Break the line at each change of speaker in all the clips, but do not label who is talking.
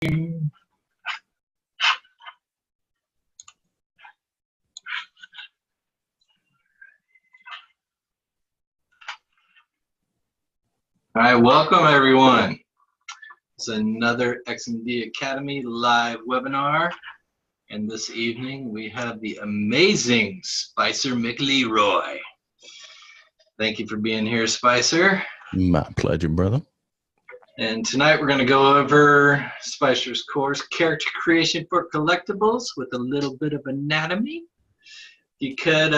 All right, welcome everyone. It's another XMD Academy live webinar. And this evening we have the amazing Spicer McLeroy. Thank you for being here, Spicer.
My pleasure, brother.
And tonight we're going to go over Spicer's course, Character Creation for Collectibles, with a little bit of anatomy. You could,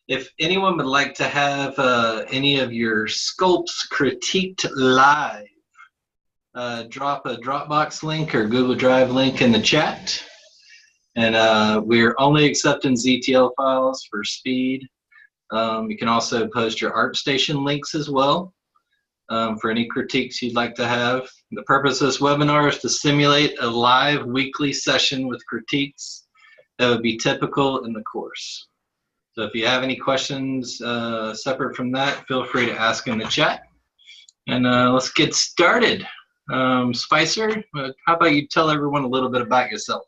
if anyone would like to have any of your sculpts critiqued live, drop a Dropbox link or Google Drive link in the chat. And we're only accepting ZTL files for speed. You can also post your ArtStation links as well for any critiques you'd like to have. The purpose of this webinar is to simulate a live weekly session with critiques that would be typical in the course. So if you have any questions separate from that, feel free to ask in the chat. And let's get started. Spicer, how about you tell everyone a little bit about yourself?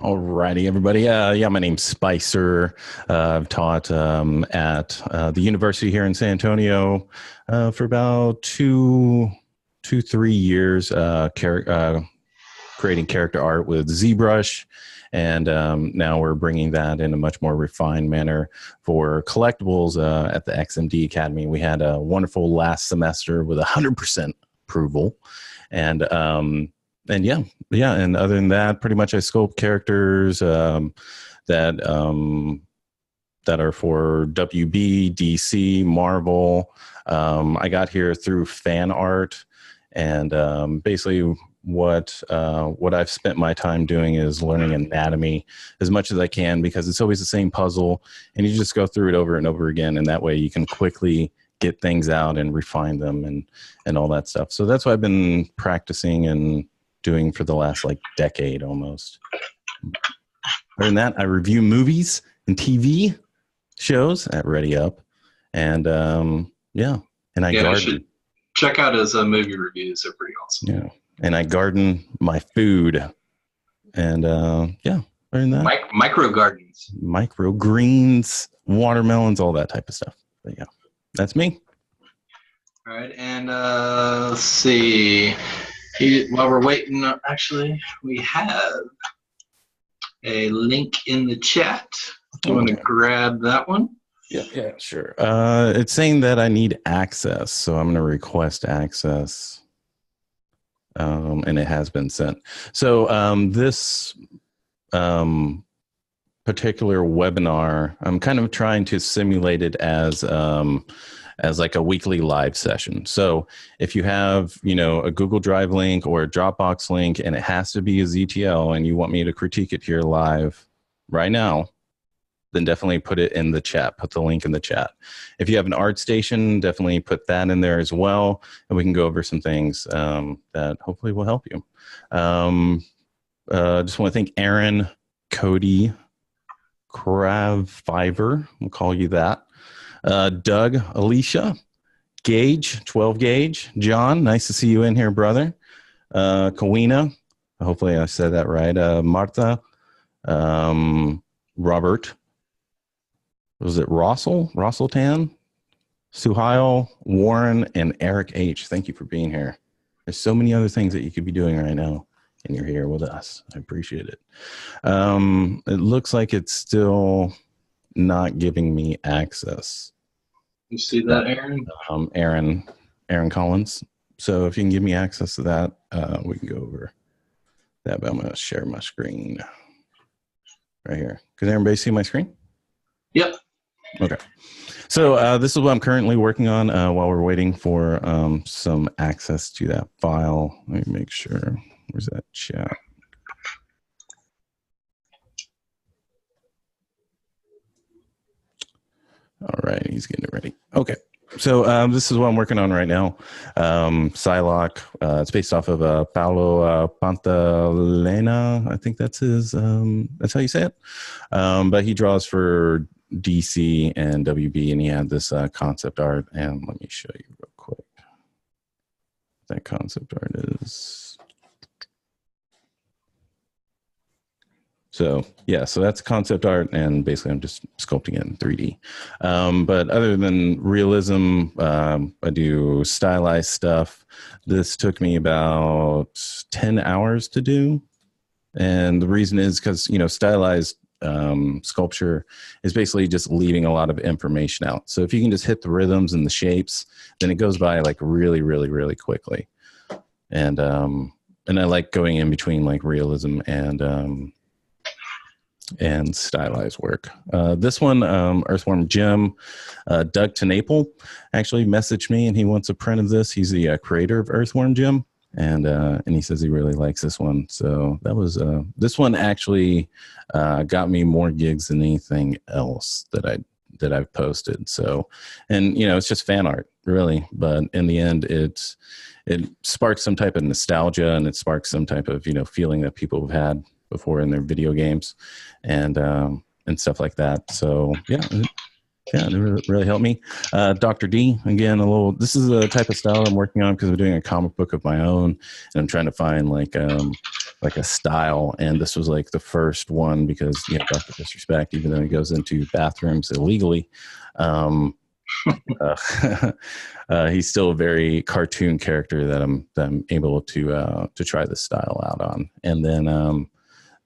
Alrighty, everybody. Yeah, my name's Spicer. I've taught at the university here in San Antonio for about 3 years, creating character art with ZBrush. And now we're bringing that in a much more refined manner for collectibles at the XMD Academy. We had a wonderful last semester with 100% approval. And yeah, and other than that, pretty much I sculpt characters that are for WB, DC, Marvel. I got here through fan art, and basically what I've spent my time doing is learning anatomy as much as I can, because it's always the same puzzle, and you just go through it over and over again, and that way you can quickly get things out and refine them and all that stuff. So that's what I've been practicing and doing for the last decade almost. Other than that, I review movies and TV shows at Ready Up, and yeah, and I garden.
Should check out his movie reviews; they're pretty awesome.
Yeah, and I garden my food, and yeah, other than that,
micro gardens,
micro greens, watermelons, all that type of stuff. But yeah, that's me.
All right, and let's see. While we're waiting, actually, we have a link in the chat. Do you want to grab that one?
Yeah, sure. It's saying that I need access, so I'm going to request access, and it has been sent. So this particular webinar, I'm kind of trying to simulate it as like a weekly live session. So if you have, a Google Drive link or a Dropbox link, and it has to be a ZTL, and you want me to critique it here live right now, then definitely put it in the chat. Put the link in the chat. If you have an ArtStation, definitely put that in there as well, and we can go over some things that hopefully will help you. Just want to thank Aaron, Cody, Cravfiver, we'll call you that. Doug, Alicia, Gage, 12 Gage, John, nice to see you in here, brother. Kawina, hopefully I said that right. Martha, Robert, was it Russell Tan, Suhail, Warren, and Eric H. Thank you for being here. There's so many other things that you could be doing right now, and you're here with us. I appreciate it. It looks like it's still not giving me access.
You see that, Aaron?
Aaron Collins. So if you can give me access to that, we can go over that. But I'm going to share my screen right here. Can everybody see my screen?
Yep.
Okay. So this is what I'm currently working on while we're waiting for some access to that file. Let me make sure. Where's that chat? All right, he's getting it ready. Okay, so this is what I'm working on right now. Psylocke. It's based off of Paolo Pantalena. I think that's his. That's how you say it. But he draws for DC and WB, and he had this concept art. And let me show you real quick. That concept art is So yeah, so that's concept art, and basically I'm just sculpting it in 3D. But other than realism, I do stylized stuff. This took me about 10 hours to do. And the reason is because, you know, stylized sculpture is basically just leaving a lot of information out. So if you can just hit the rhythms and the shapes, then it goes by like really, really, really quickly. And I like going in between like realism and stylized work. This one, Earthworm Jim, Doug Tenaple actually messaged me, and he wants a print of this. He's the creator of Earthworm Jim, and he says he really likes this one. So that was this one actually got me more gigs than anything else that I've posted. So, and you know, it's just fan art, really, but in the end, it sparks some type of nostalgia, and it sparks some type of, you know, feeling that people have had before in their video games and stuff like that. So yeah, it really helped me. Dr. D, again, this is a type of style I'm working on because I'm doing a comic book of my own, and I'm trying to find like a style. And this was like the first one because, you know, Dr. Disrespect, even though he goes into bathrooms illegally, he's still a very cartoon character that I'm able to try this style out on. And then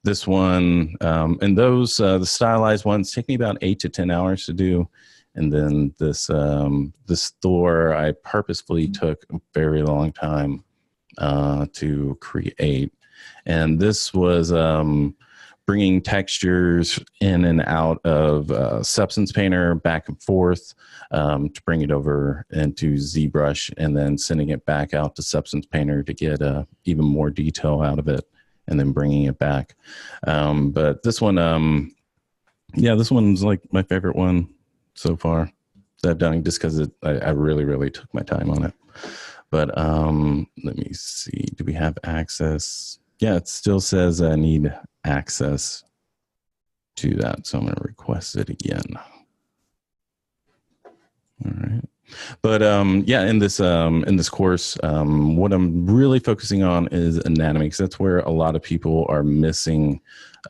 this one, and those the stylized ones take me about 8 to 10 hours to do. And then this Thor, I purposefully took a very long time to create. And this was bringing textures in and out of Substance Painter back and forth to bring it over into ZBrush, and then sending it back out to Substance Painter to get even more detail out of it, and then bringing it back. But this one, this one's like my favorite one so far that I've done, just because I really, really took my time on it. But let me see. Do we have access? Yeah, it still says I need access to that, so I'm going to request it again. All right. But in this course, what I'm really focusing on is anatomy, because that's where a lot of people are missing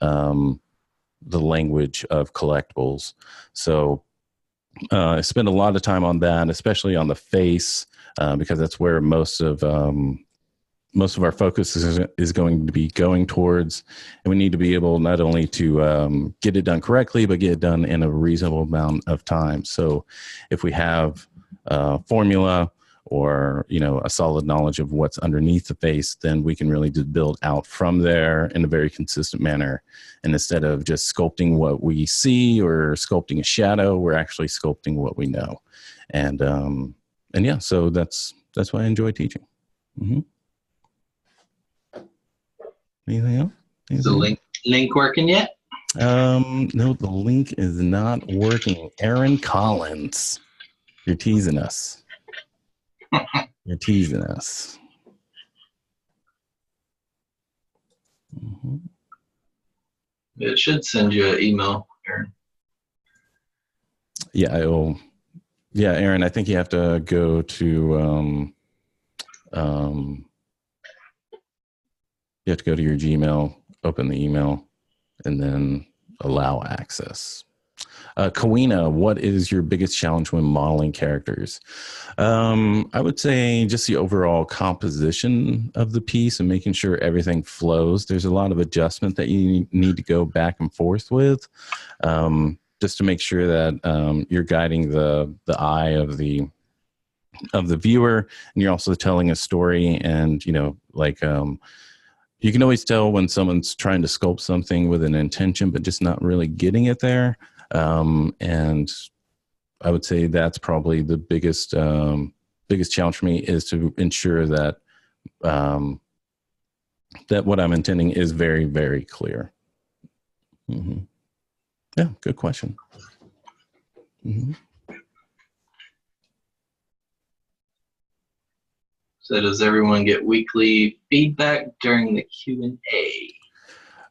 the language of collectibles. So I spend a lot of time on that, especially on the face, because that's where most of our focus is going to be going towards. And we need to be able not only to get it done correctly, but get it done in a reasonable amount of time. So if we have formula or, you know, a solid knowledge of what's underneath the face, then we can really just build out from there in a very consistent manner. And instead of just sculpting what we see or sculpting a shadow, we're actually sculpting what we know. And yeah, so that's why I enjoy teaching. Mm-hmm. Anything else?
Is the link working yet?
No, the link is not working. Aaron Collins, you're teasing us. You're teasing us. Mm-hmm.
It should send you an email, Aaron.
Yeah, Aaron, I think you have to go to you have to go to your Gmail, open the email, and then allow access. Kawina, what is your biggest challenge when modeling characters? I would say just the overall composition of the piece and making sure everything flows. There's a lot of adjustment that you need to go back and forth with, just to make sure that you're guiding the eye of the viewer, and you're also telling a story. And, you know, like, you can always tell when someone's trying to sculpt something with an intention, but just not really getting it there. And I would say that's probably the biggest challenge for me, is to ensure that that what I'm intending is very, very clear. Mm-hmm. Yeah, good question. Mm-hmm.
So does everyone get weekly feedback during the Q&A?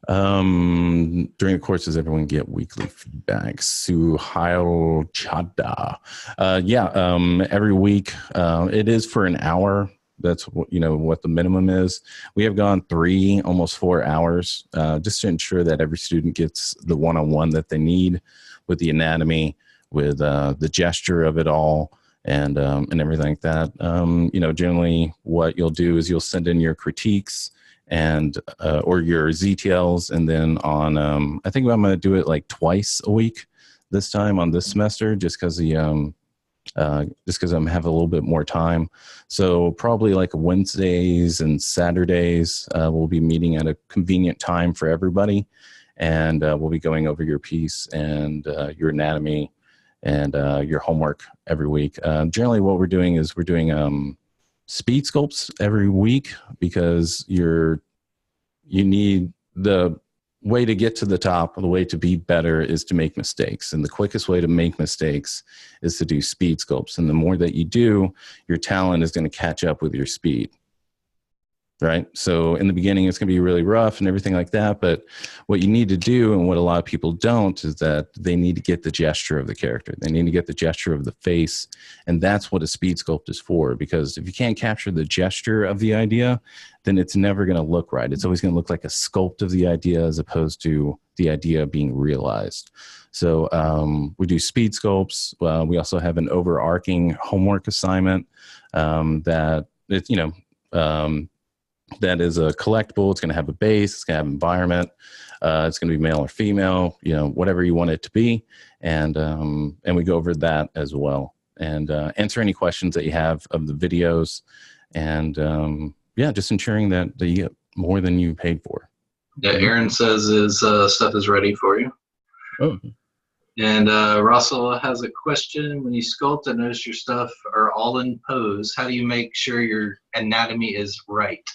During the course, does everyone get weekly feedback? 𝐒𝐏𝐈𝐕𝐄𝐑. Every week. It is for an hour. That's what, what the minimum is. We have gone 3, almost 4 hours, just to ensure that every student gets the one-on-one that they need with the anatomy, with the gesture of it all, and everything like that. Generally what you'll do is you'll send in your critiques and or your ZTLs, and then on I think I'm going to do it like twice a week this time on this semester, just because I'm having a little bit more time. So probably like Wednesdays and Saturdays, we'll be meeting at a convenient time for everybody, and we'll be going over your piece and your anatomy and your homework every week. Generally what we're doing is we're doing speed sculpts every week, because you need the way to get to the top, the way to be better is to make mistakes. And the quickest way to make mistakes is to do speed sculpts. And the more that you do, your talent is going to catch up with your speed. Right? So in the beginning, it's going to be really rough and everything like that. But what you need to do, and what a lot of people don't, is that they need to get the gesture of the character. They need to get the gesture of the face. And that's what a speed sculpt is for. Because if you can't capture the gesture of the idea, then it's never going to look right. It's always going to look like a sculpt of the idea as opposed to the idea being realized. So we do speed sculpts. We also have an overarching homework assignment that it's, that is a collectible. It's going to have a base. It's going to have environment. It's going to be male or female, whatever you want it to be. And we go over that as well, and answer any questions that you have of the videos. And just ensuring that you get more than you paid for.
Yeah, Aaron says his stuff is ready for you.
Oh.
And Russell has a question. When you sculpt, I notice your stuff are all in pose. How do you make sure your anatomy is right?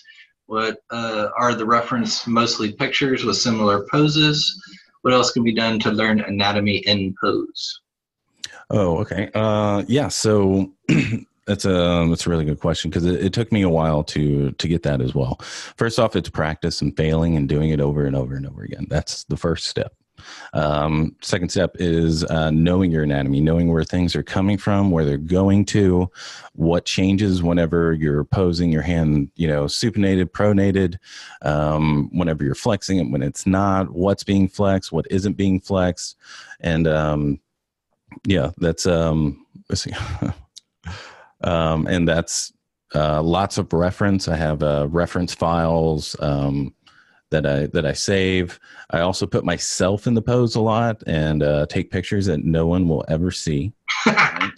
What are the reference mostly pictures with similar poses? What else can be done to learn anatomy in pose?
Oh, okay. So that's a really good question, because it took me a while to get that as well. First off, it's practice and failing and doing it over and over and over again. That's the first step. Second step is knowing your anatomy, knowing where things are coming from, where they're going to, what changes whenever you're posing your hand, supinated, pronated, whenever you're flexing it, when it's not, what's being flexed, what isn't being flexed. And that's let's see. And that's lots of reference. I have reference files that I save. I also put myself in the pose a lot and take pictures that no one will ever see. But,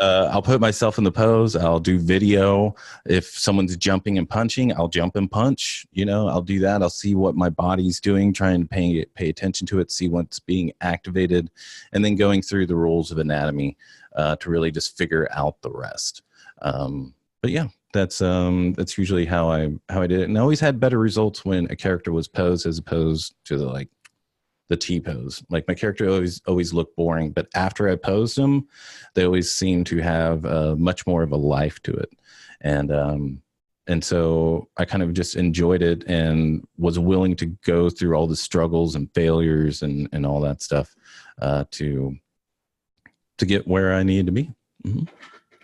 I'll put myself in the pose. I'll do video. If someone's jumping and punching, I'll jump and punch. I'll do that. I'll see what my body's doing, trying to pay attention to it, see what's being activated, and then going through the rules of anatomy to really just figure out the rest. But yeah, that's usually how I did it, and I always had better results when a character was posed as opposed to the T pose. Like, my character always looked boring, but after I posed them, they always seemed to have much more of a life to it, and so I kind of just enjoyed it and was willing to go through all the struggles and failures and all that stuff to get where I needed to be. Mm-hmm.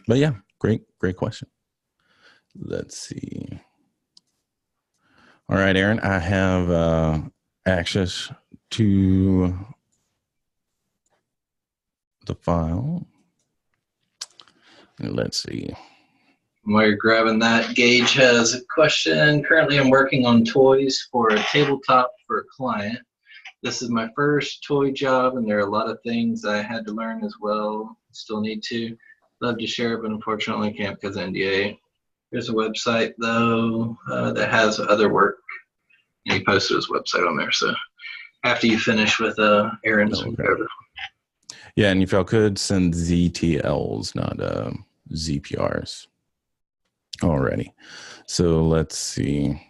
But yeah, great question. Let's see. All right, Aaron, I have access to the file. Let's see.
While you're grabbing that, Gage has a question. Currently, I'm working on toys for a tabletop for a client. This is my first toy job, and there are a lot of things I had to learn as well. Still need to. Love to share it, but unfortunately can't because of NDA. There's a website, though, that has other work. And he posted his website on there. So after you finish with Aaron's, whatever.
Yeah, and if y'all could send ZTLs, not ZPRs. Alrighty. So let's see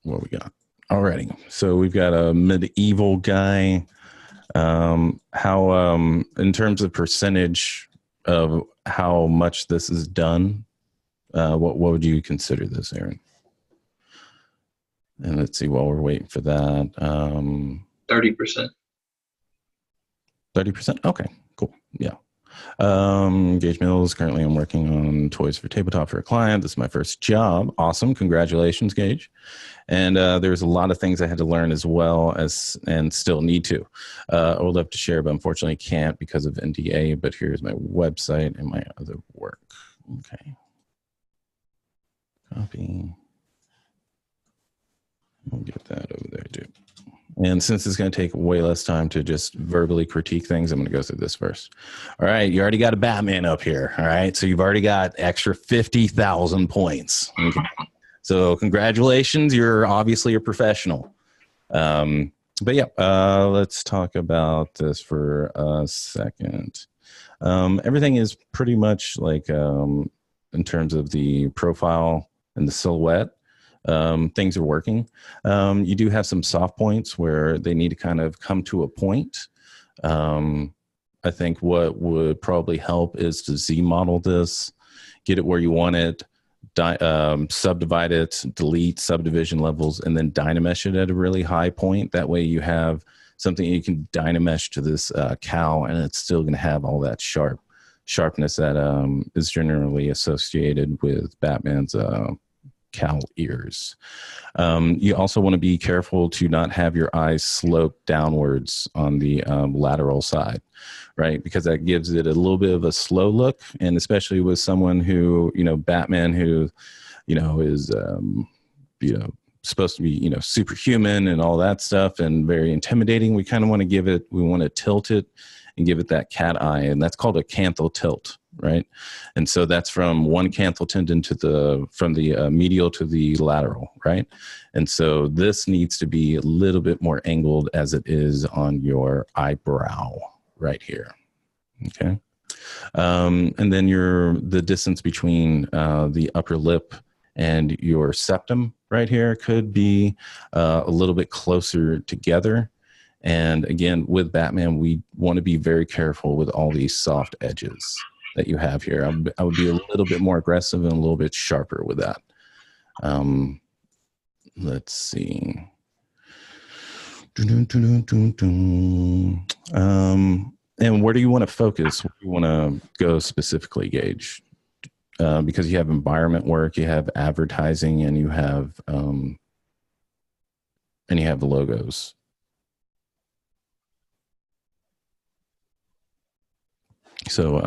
what we got. Alrighty. So we've got a medieval guy. How, in terms of percentage of how much this is done, what would you consider this, Aaron? And let's see, while we're waiting for that.
30%.
30%? Okay, cool. Yeah. Gage Mills. Currently, I'm working on toys for tabletop for a client. This is my first job. Awesome. Congratulations, Gage. And there's a lot of things I had to learn as well as, and still need to. I would love to share, but unfortunately can't because of NDA. But here's my website and my other work. Okay. Copy. We'll get that over there too. And since it's going to take way less time to just verbally critique things, I'm going to go through this first. All right. You already got a Batman up here. All right. So you've already got extra 50,000 points. Okay. So congratulations. You're obviously a professional. But yeah, let's talk about this for a second. Everything is pretty much like in terms of the profile and the silhouette. Things are working. You do have some soft points where they need to kind of come to a point. I think what would probably help is to Z model this, get it where you want it, subdivide it, delete subdivision levels, and then dynamesh it at a really high point. That way you have something you can dynamesh to this cowl, and it's still going to have all that sharpness that is generally associated with Batman's cowl ears. You also want to be careful to not have your eyes slope downwards on the lateral side, right? Because that gives it a little bit of a slow look, and especially with someone who, Batman, who, is, supposed to be, superhuman and all that stuff and very intimidating. We kind of want to tilt it and give it that cat eye, and that's called a canthal tilt, right? And so that's from one canthal tendon from the medial to the lateral, right? And so this needs to be a little bit more angled as it is on your eyebrow right here, okay? And then the distance between the upper lip and your septum right here could be a little bit closer together. And again, with Batman, we want to be very careful with all these soft edges that you have here. I would be a little bit more aggressive and a little bit sharper with that. Let's see. And where do you want to focus? Where do you want to go specifically, Gage? Because you have environment work, you have advertising, and you have the logos. So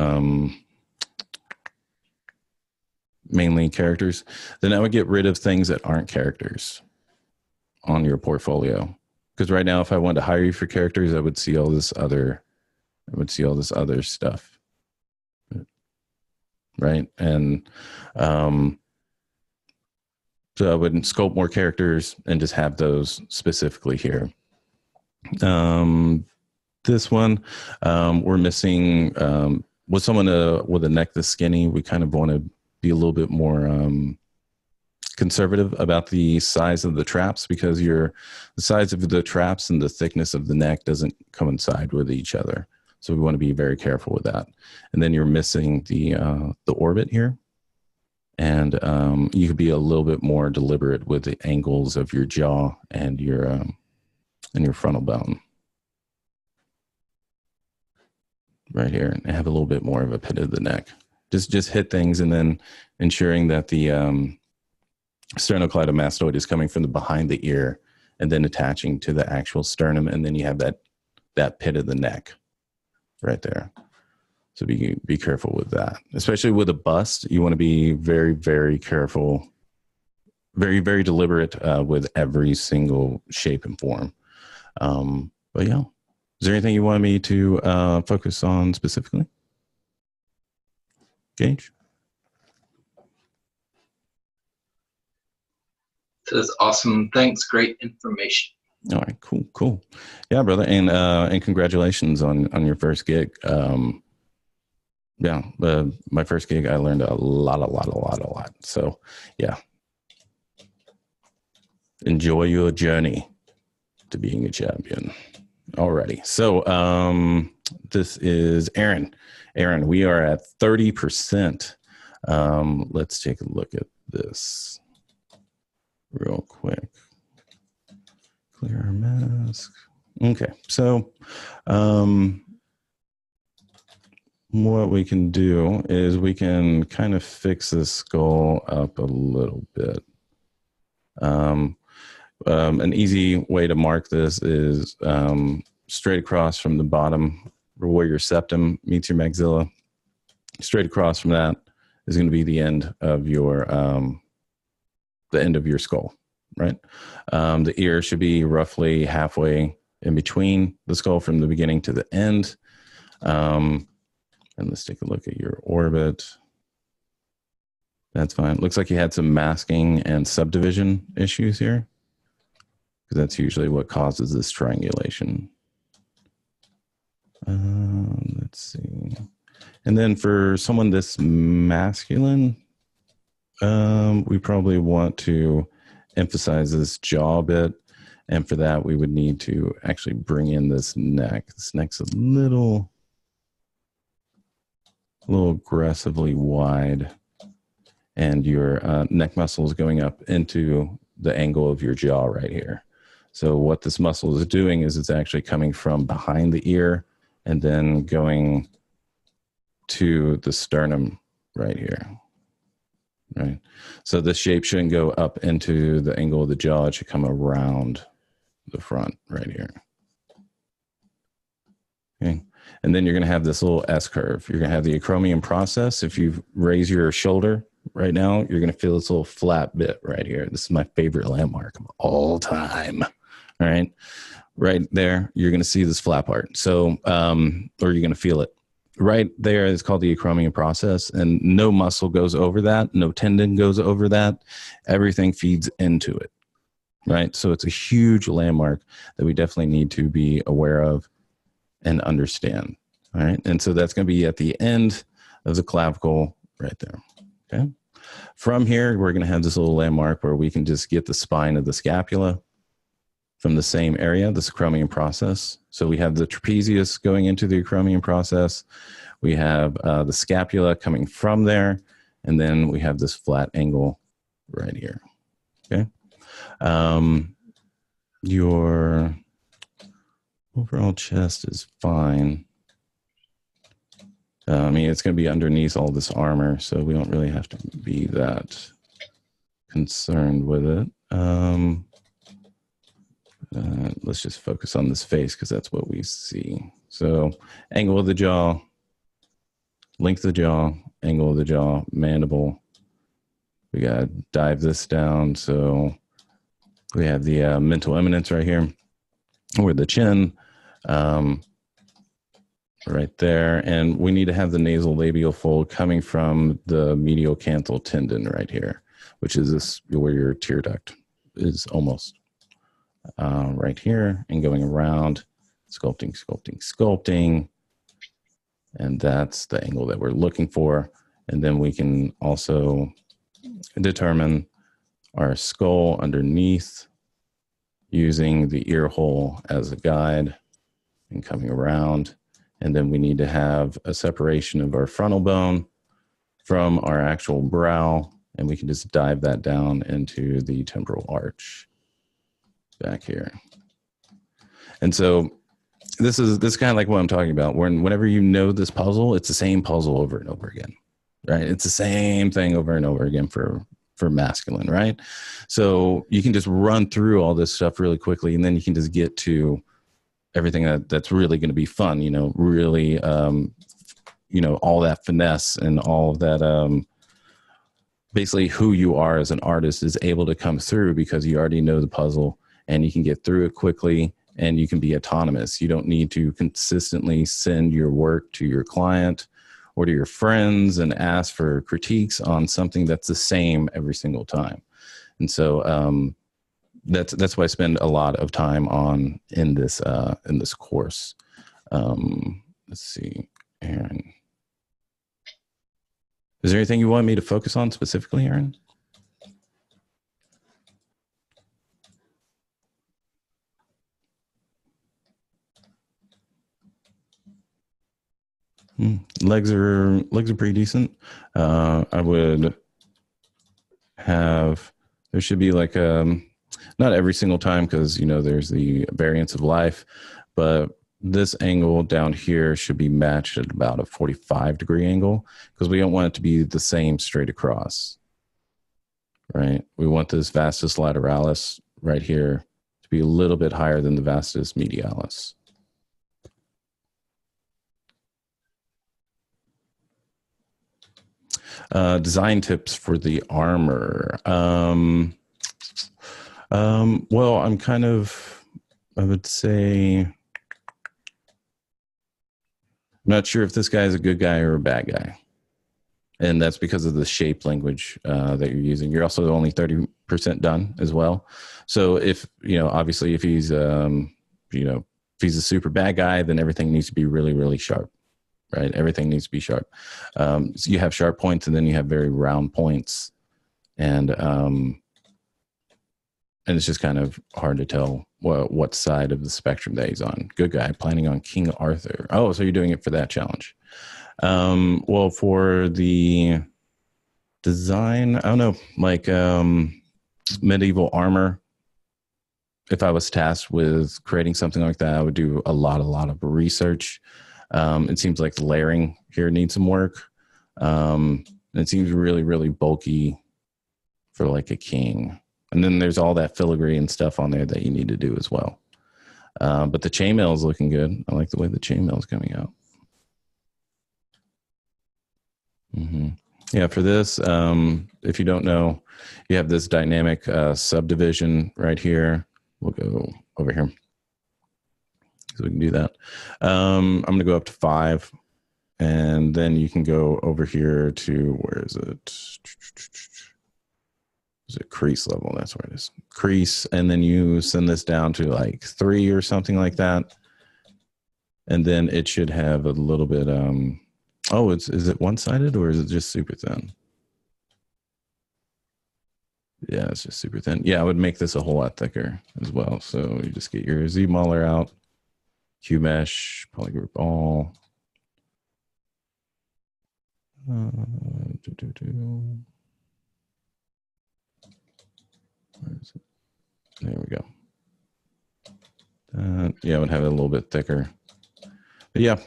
mainly characters. Then I would get rid of things that aren't characters on your portfolio. Because right now, if I wanted to hire you for characters, I would see all this other stuff. Right. And so I would sculpt more characters and just have those specifically here. This one, we're missing, with someone with a neck this skinny, we kind of want to be a little bit more conservative about the size of the traps, because the size of the traps and the thickness of the neck doesn't coincide with each other. So we want to be very careful with that. And then you're missing the orbit here. And you could be a little bit more deliberate with the angles of your jaw and your frontal bone. Right here, and have a little bit more of a pit of the neck. Just hit things, and then ensuring that the sternocleidomastoid is coming from the behind the ear, and then attaching to the actual sternum, and then you have that pit of the neck right there. So be careful with that, especially with a bust. You want to be very, very careful, very, very deliberate with every single shape and form. But yeah. Is there anything you want me to focus on specifically? Gage?
That's awesome. Thanks. Great information.
All right, cool. Yeah, brother. And congratulations on your first gig. Yeah, my first gig, I learned a lot. So yeah. Enjoy your journey to being a champion. Alrighty, so this is Aaron. Aaron, we are at 30%. Let's take a look at this real quick. Clear our mask. Okay, so what we can do is we can kind of fix this skull up a little bit. An easy way to mark this is straight across from the bottom where your septum meets your maxilla. Straight across from that is going to be the end of your skull, right? The ear should be roughly halfway in between the skull from the beginning to the end. And let's take a look at your orbit. That's fine. Looks like you had some masking and subdivision issues here, because that's usually what causes this triangulation. Let's see. And then for someone this masculine, we probably want to emphasize this jaw a bit. And for that, we would need to actually bring in this neck. This neck's a little aggressively wide. And your neck muscle is going up into the angle of your jaw right here. So what this muscle is doing is it's actually coming from behind the ear and then going to the sternum right here, right? So the shape shouldn't go up into the angle of the jaw. It should come around the front right here. Okay. And then you're going to have this little S curve. You're going to have the acromion process. If you raise your shoulder right now, you're going to feel this little flat bit right here. This is my favorite landmark of all time. All right. Right there, you're going to see this flat part. So, or you're going to feel it. Right there is called the acromion process, and no muscle goes over that. No tendon goes over that. Everything feeds into it. Right. So it's a huge landmark that we definitely need to be aware of and understand. All right. And so that's going to be at the end of the clavicle right there. Okay. From here, we're going to have this little landmark where we can just get the spine of the scapula from the same area, the acromion process. So we have the trapezius going into the acromion process. We have the scapula coming from there. And then we have this flat angle right here. Okay. Your overall chest is fine. I mean, it's going to be underneath all this armor, so we don't really have to be that concerned with it. Let's just focus on this face because that's what we see. So angle of the jaw, length of the jaw, angle of the jaw, mandible. We got to dive this down. So we have the mental eminence right here, or the chin. Right there, and we need to have the nasal labial fold coming from the medial canthal tendon right here, which is this where your tear duct is almost right here, and going around, sculpting, sculpting, sculpting, and that's the angle that we're looking for. And then we can also determine our skull underneath using the ear hole as a guide and coming around. And then we need to have a separation of our frontal bone from our actual brow, and we can just dive that down into the temporal arch back here. And so this is kind of like what I'm talking about. Whenever you know this puzzle, it's the same puzzle over and over again, right? It's the same thing over and over again for masculine, right? So you can just run through all this stuff really quickly, and then you can just get to everything that's really going to be fun, really, all that finesse and all of that, basically who you are as an artist is able to come through because you already know the puzzle and you can get through it quickly and you can be autonomous. You don't need to consistently send your work to your client or to your friends and ask for critiques on something that's the same every single time. And so, that's why I spend a lot of time on in this course. Let's see, Aaron. Is there anything you want me to focus on specifically, Aaron? Legs are pretty decent. I would have, there should be like not every single time because there's the variance of life, but this angle down here should be matched at about a 45-degree angle because we don't want it to be the same straight across, right? We want this vastus lateralis right here to be a little bit higher than the vastus medialis. Design tips for the armor. Well, I would say, I'm not sure if this guy is a good guy or a bad guy. And that's because of the shape language that you're using. You're also only 30% done as well. So if, obviously if he's, if he's a super bad guy, then everything needs to be really, really sharp, right? Everything needs to be sharp. So you have sharp points and then you have very round points. And it's just kind of hard to tell what side of the spectrum that he's on. Good guy, planning on King Arthur. Oh, so you're doing it for that challenge. Well, for the design, I don't know, like medieval armor. If I was tasked with creating something like that, I would do a lot of research. It seems like the layering here needs some work. It seems really, really bulky for like a king. And then there's all that filigree and stuff on there that you need to do as well. But the chainmail is looking good. I like the way the chainmail is coming out. Yeah, for this, if you don't know, you have this dynamic subdivision right here. We'll go over here so we can do that. I'm going to go up to 5, and then you can go over here to, where is it? Is it crease level? That's where it is. Crease, and then you send this down to like 3 or something like that. And then it should have a little bit, oh, is it one-sided or is it just super thin? Yeah, it's just super thin. Yeah, I would make this a whole lot thicker as well. So you just get your Z Mauler out, Q mesh, polygroup all. Where is it? There we go. Yeah, I would have it a little bit thicker. But yeah,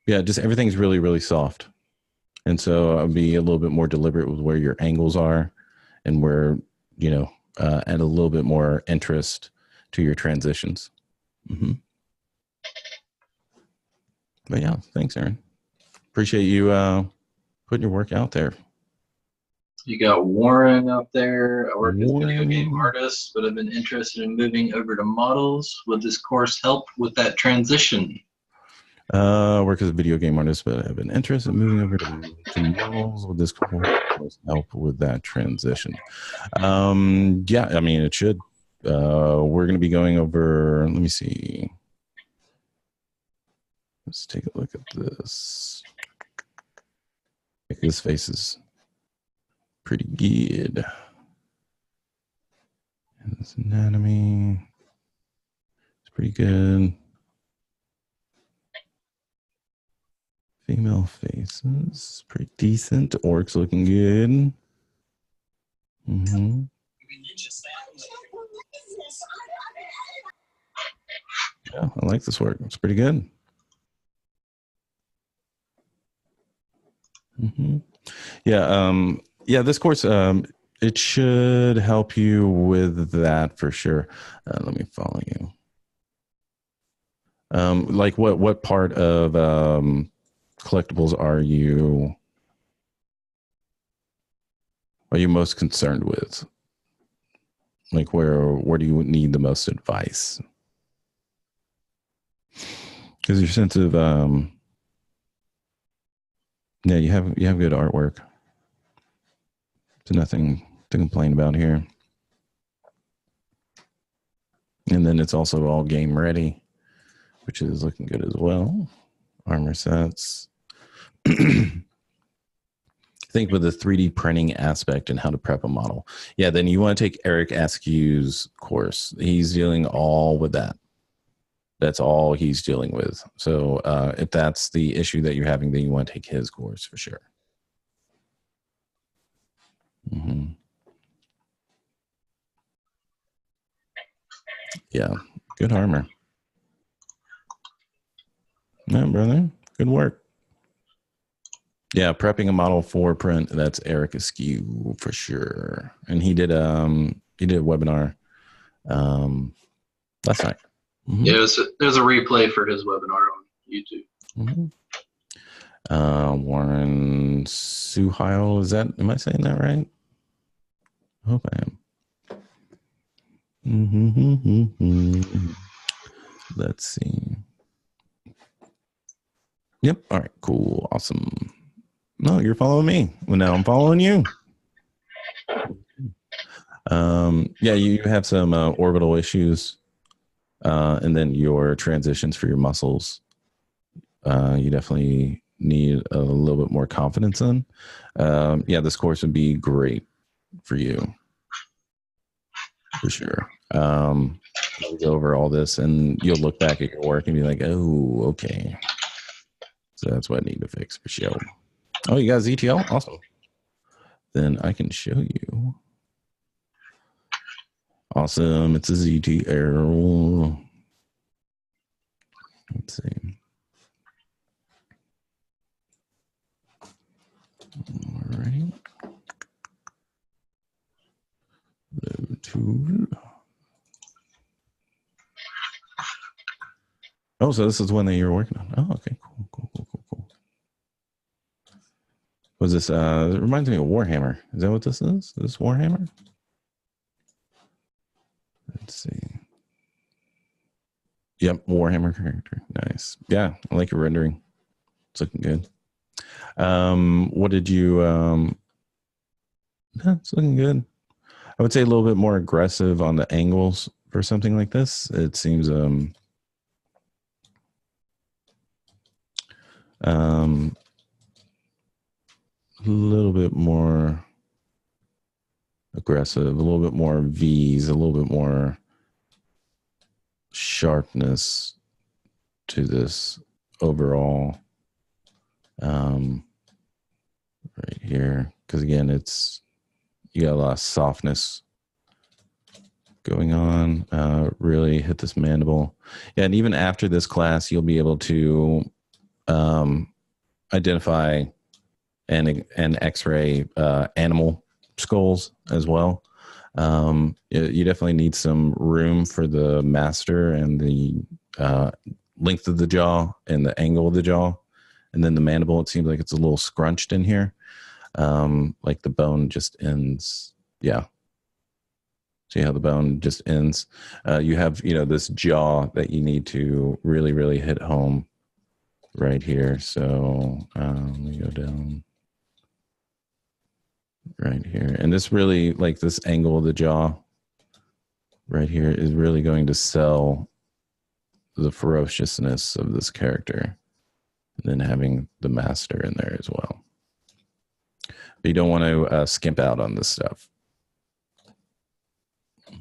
yeah, just everything's really, really soft. And so I'll be a little bit more deliberate with where your angles are and where, add a little bit more interest to your transitions. But yeah, thanks, Aaron. Appreciate you putting your work out there.
You got Warren up there. I work as a video game artist, but I've been interested in moving over to models. Would this course help with that transition?
Work as a video game artist, but I've been interested in moving over to models. Would this course help with that transition? Yeah, I mean, it should. We're going to be going over, let me see. Let's take a look at this. This face is pretty good. And this anatomy is pretty good. Female faces, pretty decent. Orcs looking good. Yeah, I like this work. It's pretty good. Yeah, yeah. This course, it should help you with that for sure. Let me follow you. Like what part of collectibles are you most concerned with? Like where do you need the most advice? Because your sense of yeah, you have good artwork. So nothing to complain about here. And then it's also all game ready, which is looking good as well. Armor sets. Think with the 3D printing aspect and how to prep a model. Yeah, then you want to take 𝐒𝐿𝐹𝐻𝐿𝐄's course. He's dealing all with that. That's all he's dealing with. So if that's the issue that you're having, then you want to take his course for sure. Yeah, good armor. Yeah, brother. Good work. Yeah, prepping a model for print. That's 𝐒𝐿𝐹𝐇 for sure. And he did a webinar last night. Mm-hmm.
Yeah, there's a replay for his webinar on YouTube.
Mm-hmm. Warren Suhail, am I saying that right? I hope I am. Mm-hmm. Let's see. Yep. All right, cool. Awesome. No, you're following me. Well, now I'm following you. Yeah, you have some orbital issues, and then your transitions for your muscles. You definitely need a little bit more confidence in. Yeah, this course would be great for you, for sure. We'll go over all this, and you'll look back at your work and be like, "Oh, okay." So that's what I need to fix for sure. Oh, you got ZTL? Awesome. Then I can show you. Awesome. It's a ZTL. Let's see. All right. Load tool. Oh, so this is one that you're working on. Oh, okay. Cool. Was this, it reminds me of Warhammer. Is that what this is? Is this Warhammer? Let's see. Yep, Warhammer character. Nice. Yeah, I like your rendering. It's looking good. What did you, yeah, it's looking good. I would say a little bit more aggressive on the angles for something like this. It seems, a little bit more aggressive, a little bit more V's, a little bit more sharpness to this overall, right here. Because again, you got a lot of softness going on. Really hit this mandible. Yeah, and even after this class, you'll be able to identify and X-ray animal skulls as well. You definitely need some room for the master and the length of the jaw and the angle of the jaw. And then the mandible, it seems like it's a little scrunched in here. Like the bone just ends. Yeah. See how the bone just ends? You have, this jaw that you need to really, really hit home right here. So let me go down right here. And this really, like this angle of the jaw right here is really going to sell the ferociousness of this character. And then having the master in there as well. But you don't want to skimp out on this stuff.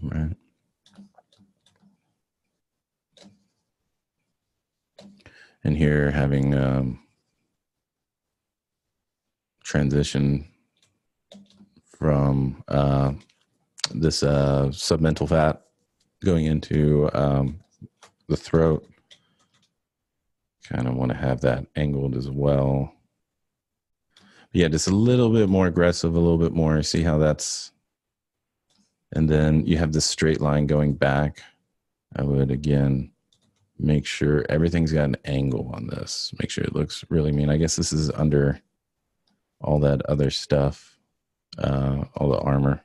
Right. And here having transition from this submental fat going into the throat. Kind of want to have that angled as well. But yeah, just a little bit more aggressive, a little bit more. See how that's... And then you have this straight line going back. I would, again, make sure everything's got an angle on this. Make sure it looks really mean. I guess this is under all that other stuff, all the armor.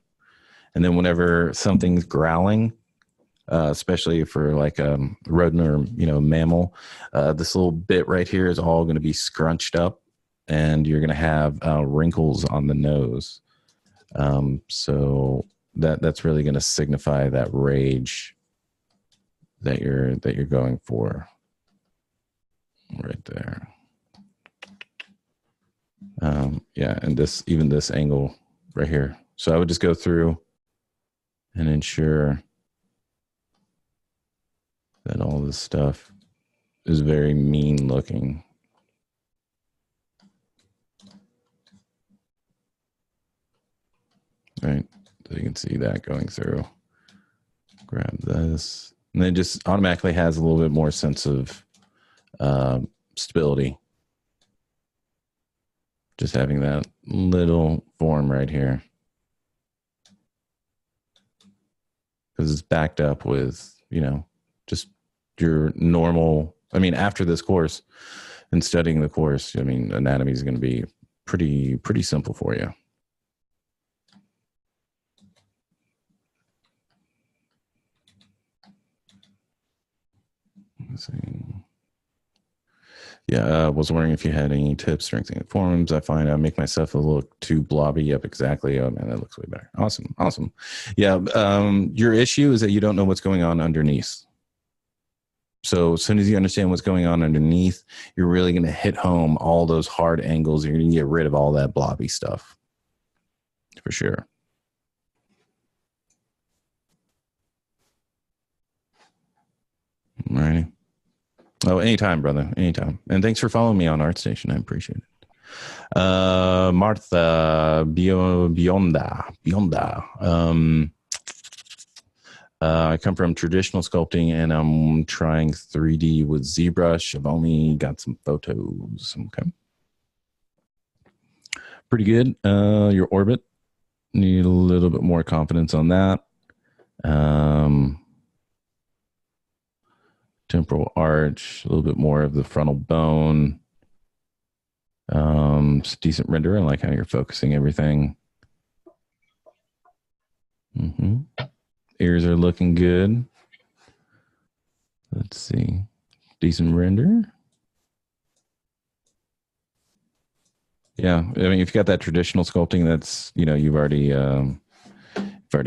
And then whenever something's growling, especially for like a rodent or, mammal, this little bit right here is all going to be scrunched up and you're going to have wrinkles on the nose. So that's really going to signify that rage that you're going for right there. Yeah, and even this angle right here. So I would just go through and ensure that all this stuff is very mean looking. Right, so you can see that going through. Grab this. And then it just automatically has a little bit more sense of stability. Just having that little form right here. Because it's backed up with, you know, just your normal, I mean, after this course and studying the course, I mean, anatomy is going to be pretty simple for you. Let's see. Yeah, I was wondering if you had any tips strengthening the forms. I find I make myself a little too blobby. Yep, exactly. Oh man, that looks way better. Awesome, awesome. Yeah, your issue is that you don't know what's going on underneath. So as soon as you understand what's going on underneath, you're really going to hit home all those hard angles. You're going to get rid of all that blobby stuff, for sure. All right. Oh, anytime, brother. Anytime. And thanks for following me on ArtStation. I appreciate it. Martha Bionda. I come from traditional sculpting and I'm trying 3D with ZBrush. I've only got some photos. Okay. Pretty good. Your orbit. Need a little bit more confidence on that. Temporal arch, a little bit more of the frontal bone. It's a decent render. I like how you're focusing everything. Ears are looking good. Let's see. Decent render. Yeah, I mean, if you got that traditional sculpting, that's, you know, you've already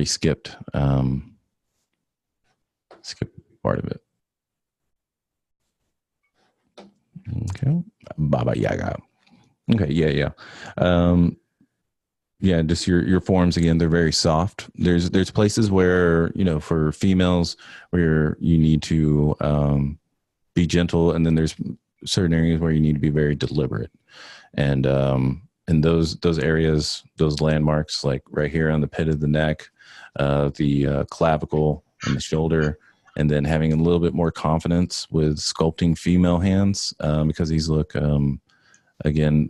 skipped part of it. Okay. Baba Yaga. Okay. Yeah. Yeah. Just your forms again. They're very soft. There's places where, you know, for females where you need to be gentle, and then there's certain areas where you need to be very deliberate. And in those areas, those landmarks, like right here on the pit of the neck, the clavicle and the shoulder. And then having a little bit more confidence with sculpting female hands, because these look, again,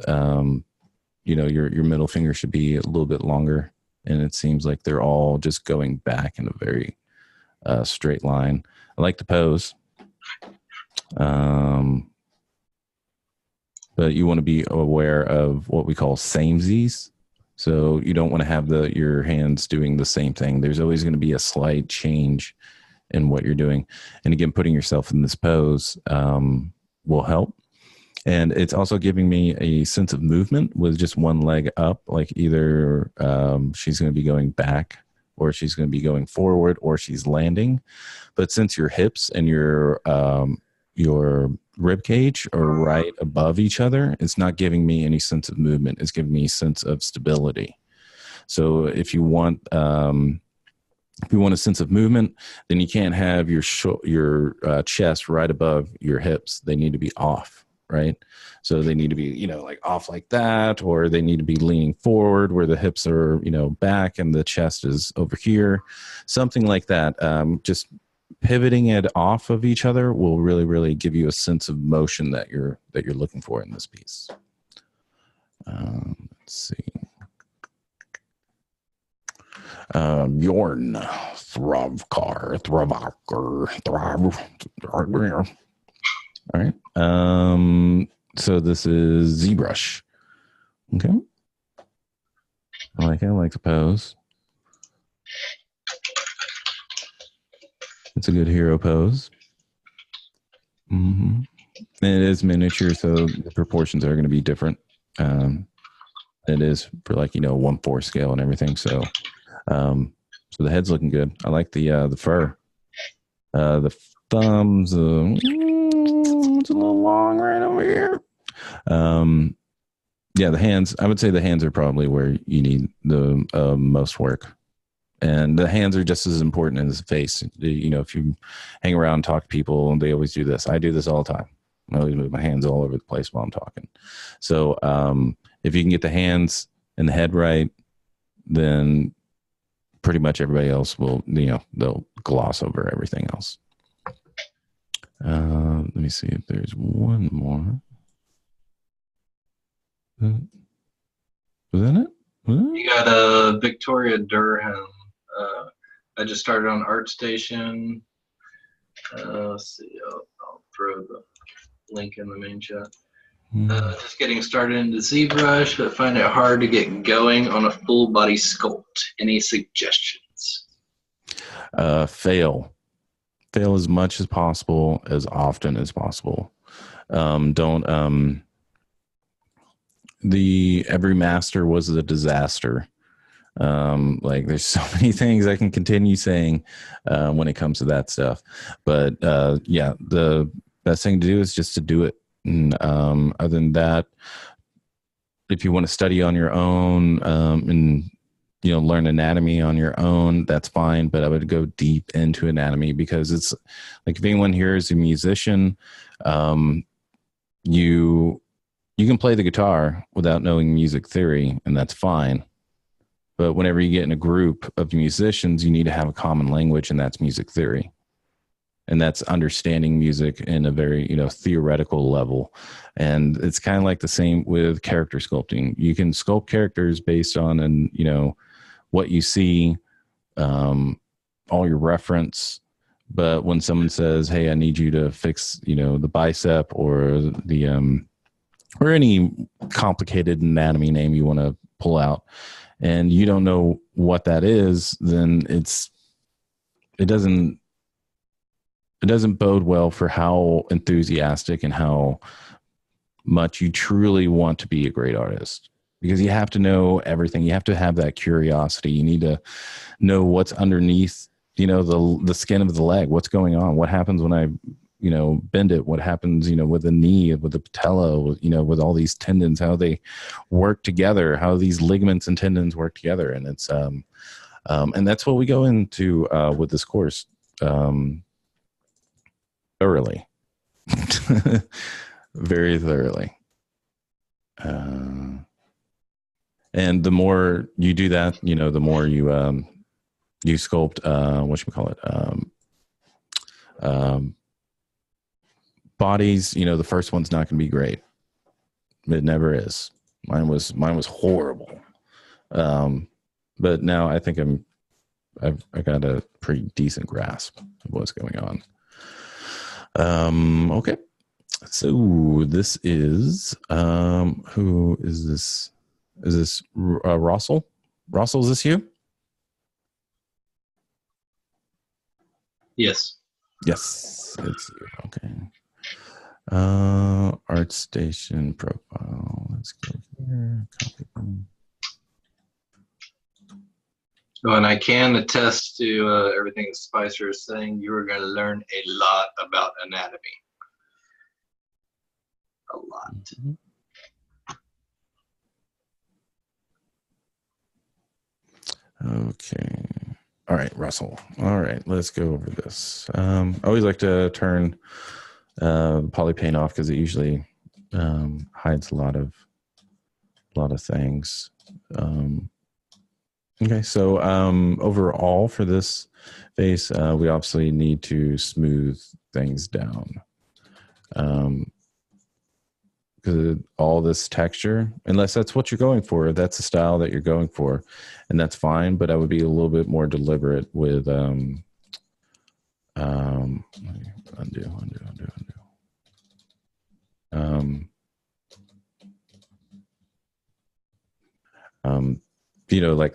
you know, your middle finger should be a little bit longer. And it seems like they're all just going back in a very straight line. I like the pose. But you want to be aware of what we call samesies. So you don't want to have your hands doing the same thing. There's always going to be a slight change in what you're doing. And again, putting yourself in this pose will help. And it's also giving me a sense of movement with just one leg up, like either she's going to be going back, or she's going to be going forward, or she's landing. But since your hips and your rib cage are right above each other, it's not giving me any sense of movement. It's giving me a sense of stability. So if you want a sense of movement, then you can't have your chest right above your hips. They need to be off, right? So they need to be, you know, like off like that, or they need to be leaning forward where the hips are, you know, back and the chest is over here, something like that. Just pivoting it off of each other will really, really give you a sense of motion that you're looking for in this piece. Let's see. Bjorn Throbkar. All right. So this is ZBrush. Okay. I like the pose. It's a good hero pose. And it is miniature, so the proportions are going to be different. It is for, like, you know, 1/4 scale and everything. So so the head's looking good. I like the fur. The thumbs, it's a little long right over here. Yeah, the hands, I would say the hands are probably where you need the most work. And the hands are just as important as the face. You know, if you hang around and talk to people, and they always do this. I do this all the time. I always move my hands all over the place while I'm talking. So if you can get the hands and the head right, then pretty much everybody else will, you know, they'll gloss over everything else. Let me see if there's one more. Wasn't it?
You got Victoria Durham. I just started on ArtStation. Let's see. I'll throw the link in the main chat. Just getting started into ZBrush, but find it hard to get going on a full body sculpt. Any suggestions?
Fail as much as possible, as often as possible. Every master was a disaster. Like there's so many things I can continue saying when it comes to that stuff, but yeah, the best thing to do is just to do it. And other than that, if you want to study on your own and learn anatomy on your own, that's fine, but I would go deep into anatomy, because it's like, if anyone here is a musician, you can play the guitar without knowing music theory, and that's fine. But whenever you get in a group of musicians, you need to have a common language, and that's music theory. And that's understanding music in a very, theoretical level. And it's kind of like the same with character sculpting. You can sculpt characters based on, what you see, all your reference. But when someone says, hey, I need you to fix, the bicep or the, or any complicated anatomy name you want to pull out, and you don't know what that is, then it doesn't bode well for how enthusiastic and how much you truly want to be a great artist, because you have to know everything. You have to have that curiosity. You need to know what's underneath, the skin of the leg, what's going on, what happens when I, bend it, what happens, with the knee, with the patella, with all these tendons, how they work together, how these ligaments and tendons work together. And it's, and that's what we go into with this course. Thoroughly, very thoroughly. And the more you do that, the more you sculpt, bodies. The first one's not going to be great. It never is. Mine was horrible. But now I think I got a pretty decent grasp of what's going on. Okay, so this is who is this? Is this Russell? Russell, is this you?
Yes,
it's you. Okay. ArtStation profile. Let's go here. Copy.
Oh, and I can attest to everything that Spicer is saying. You are going to learn a lot about anatomy. A lot.
Okay. All right, Russell. All right, let's go over this. I always like to turn poly paint off, because it usually hides a lot of things. Okay, so overall for this face, we obviously need to smooth things down, because all this texture, unless that's what you're going for, that's the style that you're going for, and that's fine. But I would be a little bit more deliberate with undo.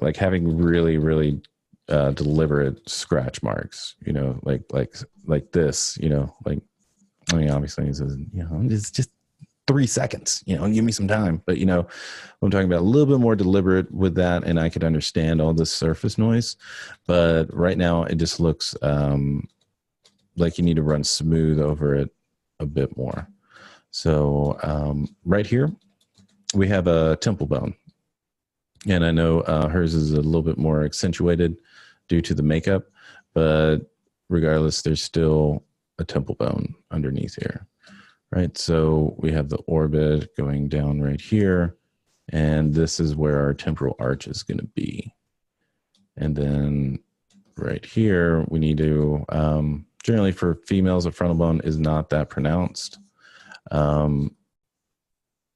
Like having really, really deliberate scratch marks, like this, obviously it says, it's just 3 seconds, give me some time. But, I'm talking about a little bit more deliberate with that, and I could understand all this surface noise. But right now it just looks like you need to run smooth over it a bit more. So right here, we have a temple bone. And I know hers is a little bit more accentuated due to the makeup, but regardless, there's still a temple bone underneath here, right? So we have the orbit going down right here, and this is where our temporal arch is going to be. And then right here, we need to, generally for females, the frontal bone is not that pronounced.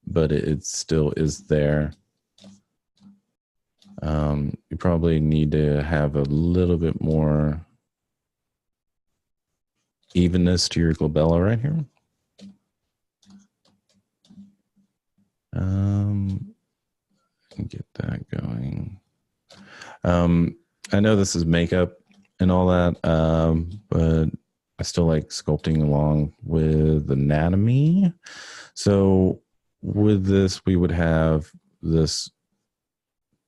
but it still is there. You probably need to have a little bit more evenness to your glabella right here. Get that going. I know this is makeup and all that, but I still like sculpting along with anatomy. So with this, we would have this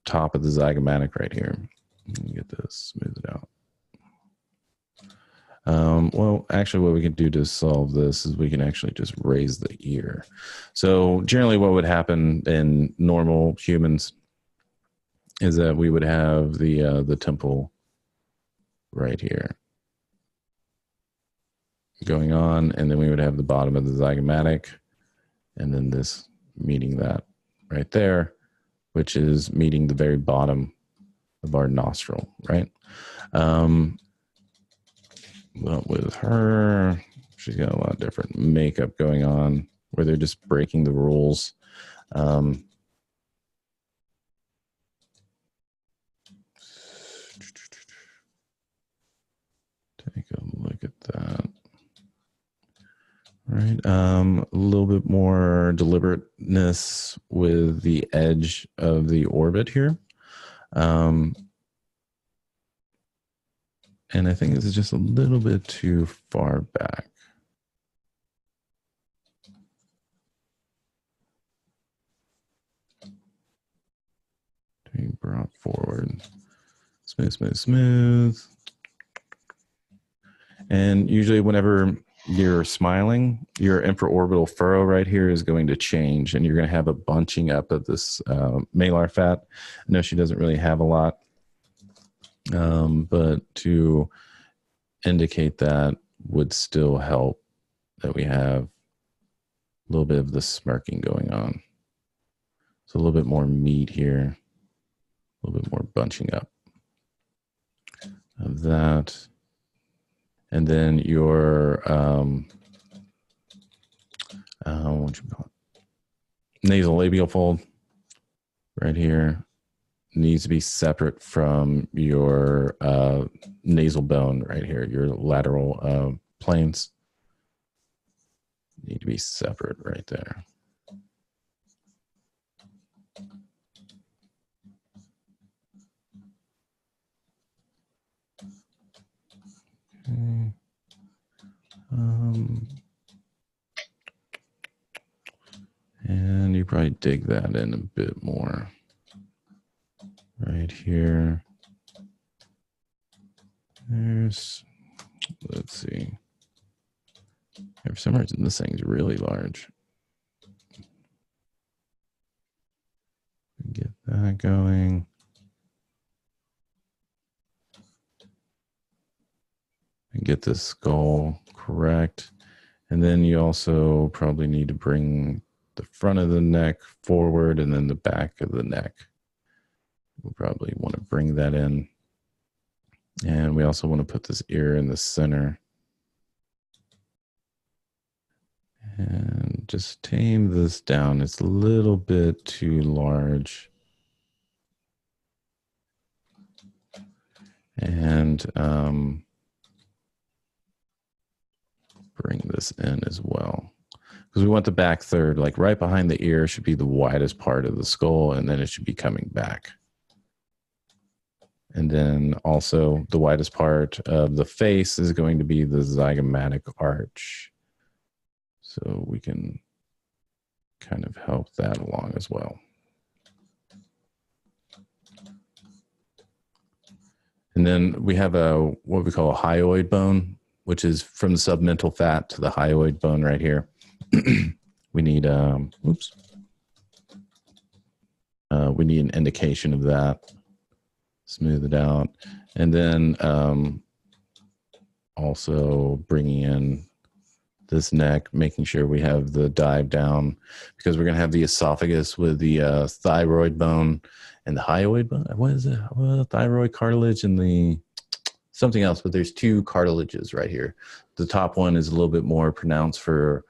top of the zygomatic right here. Get this, smooth it out. Well, actually what we can do to solve this is we can actually just raise the ear. So generally what would happen in normal humans is that we would have the temple right here going on, and then we would have the bottom of the zygomatic, and then this meeting that right there, which is meeting the very bottom of our nostril, right? But with her, she's got a lot of different makeup going on where they're just breaking the rules. Take a look at that. Right. A little bit more deliberateness with the edge of the orbit here. And I think this is just a little bit too far back. Being brought forward. Smooth, smooth, smooth. And usually whenever you're smiling, your infraorbital furrow right here is going to change, and you're going to have a bunching up of this malar fat. I know she doesn't really have a lot, but to indicate that would still help that we have a little bit of the smirking going on. So a little bit more meat here, a little bit more bunching up of that. And then your what you call it? Nasal labial fold right here needs to be separate from your nasal bone right here. Your lateral planes need to be separate right there. Okay. And you probably dig that in a bit more right here. There's, let's see. For some reason, this thing's really large. Get that going. And get this skull correct. And then you also probably need to bring the front of the neck forward and then the back of the neck. We'll probably want to bring that in. And we also want to put this ear in the center. And just tame this down. It's a little bit too large. And bring this in as well. Because we want the back third, like right behind the ear should be the widest part of the skull, and then it should be coming back. And then also the widest part of the face is going to be the zygomatic arch. So we can kind of help that along as well. And then we have a what we call a hyoid bone, which is from the submental fat to the hyoid bone right here. We need we need an indication of that. Smooth it out. And then also bringing in this neck, making sure we have the dive down, because we're going to have the esophagus with the thyroid bone and the hyoid bone. What is it? Well, thyroid cartilage and the something else, but there's two cartilages right here. The top one is a little bit more pronounced for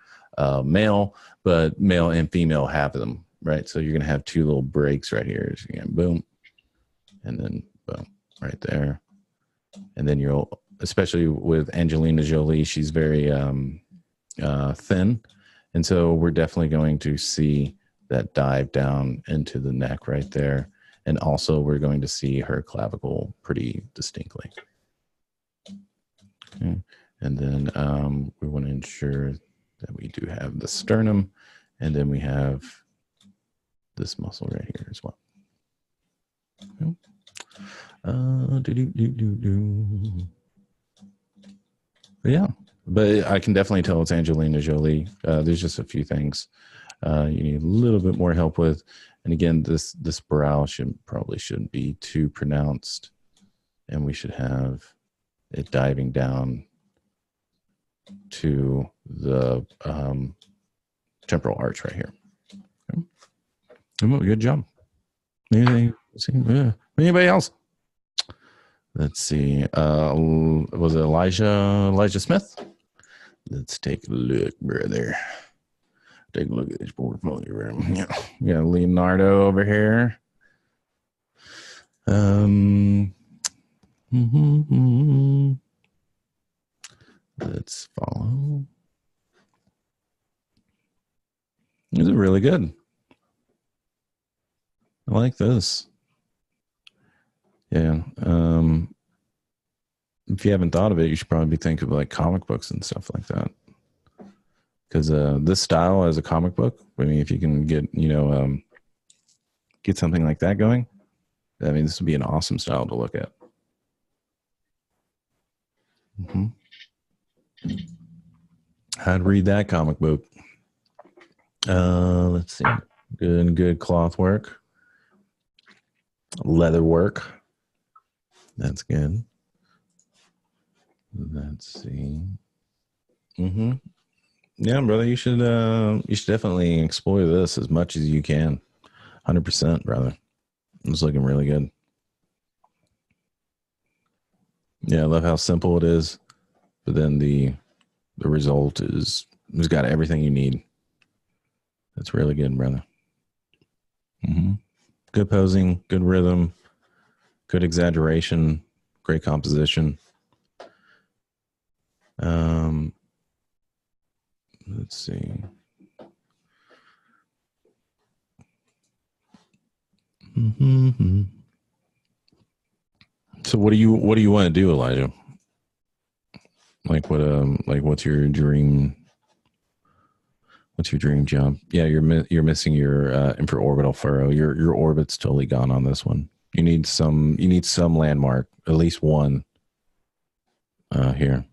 male, but male and female have them, right? So you're going to have two little breaks right here. So you're gonna boom, and then boom, right there. And then you'll, especially with Angelina Jolie, she's very thin. And so we're definitely going to see that dive down into the neck right there. And also we're going to see her clavicle pretty distinctly. Okay. And then we want to ensure that we do have the sternum, and then we have this muscle right here as well. Okay. Yeah, but I can definitely tell it's Angelina Jolie. There's just a few things you need a little bit more help with. And again, this brow probably shouldn't be too pronounced, and we should have it diving down to the temporal arch right here. Okay. Good job. Anybody else? Let's see. Was it Elijah Smith? Let's take a look, brother. Take a look at this portfolio. Yeah, we got Leonardo over here. Let's follow. This is really good. I like this. Yeah. If you haven't thought of it, you should probably think of like comic books and stuff like that. Because this style as a comic book, I mean, if you can get, get something like that going, I mean, this would be an awesome style to look at. I'd read that comic book. Let's see. Good cloth work. Leather work. That's good. Let's see. Yeah, brother, you should definitely explore this as much as you can. 100%, brother. It's looking really good. Yeah, I love how simple it is, but then the result is it's got everything you need. That's really good, brother. Good posing, good rhythm, good exaggeration, great composition. Let's see. So what do you want to do, Elijah? Like what's your dream? What's your dream job? Yeah, you're missing your infraorbital furrow. Your orbit's totally gone on this one. You need some landmark, at least one here.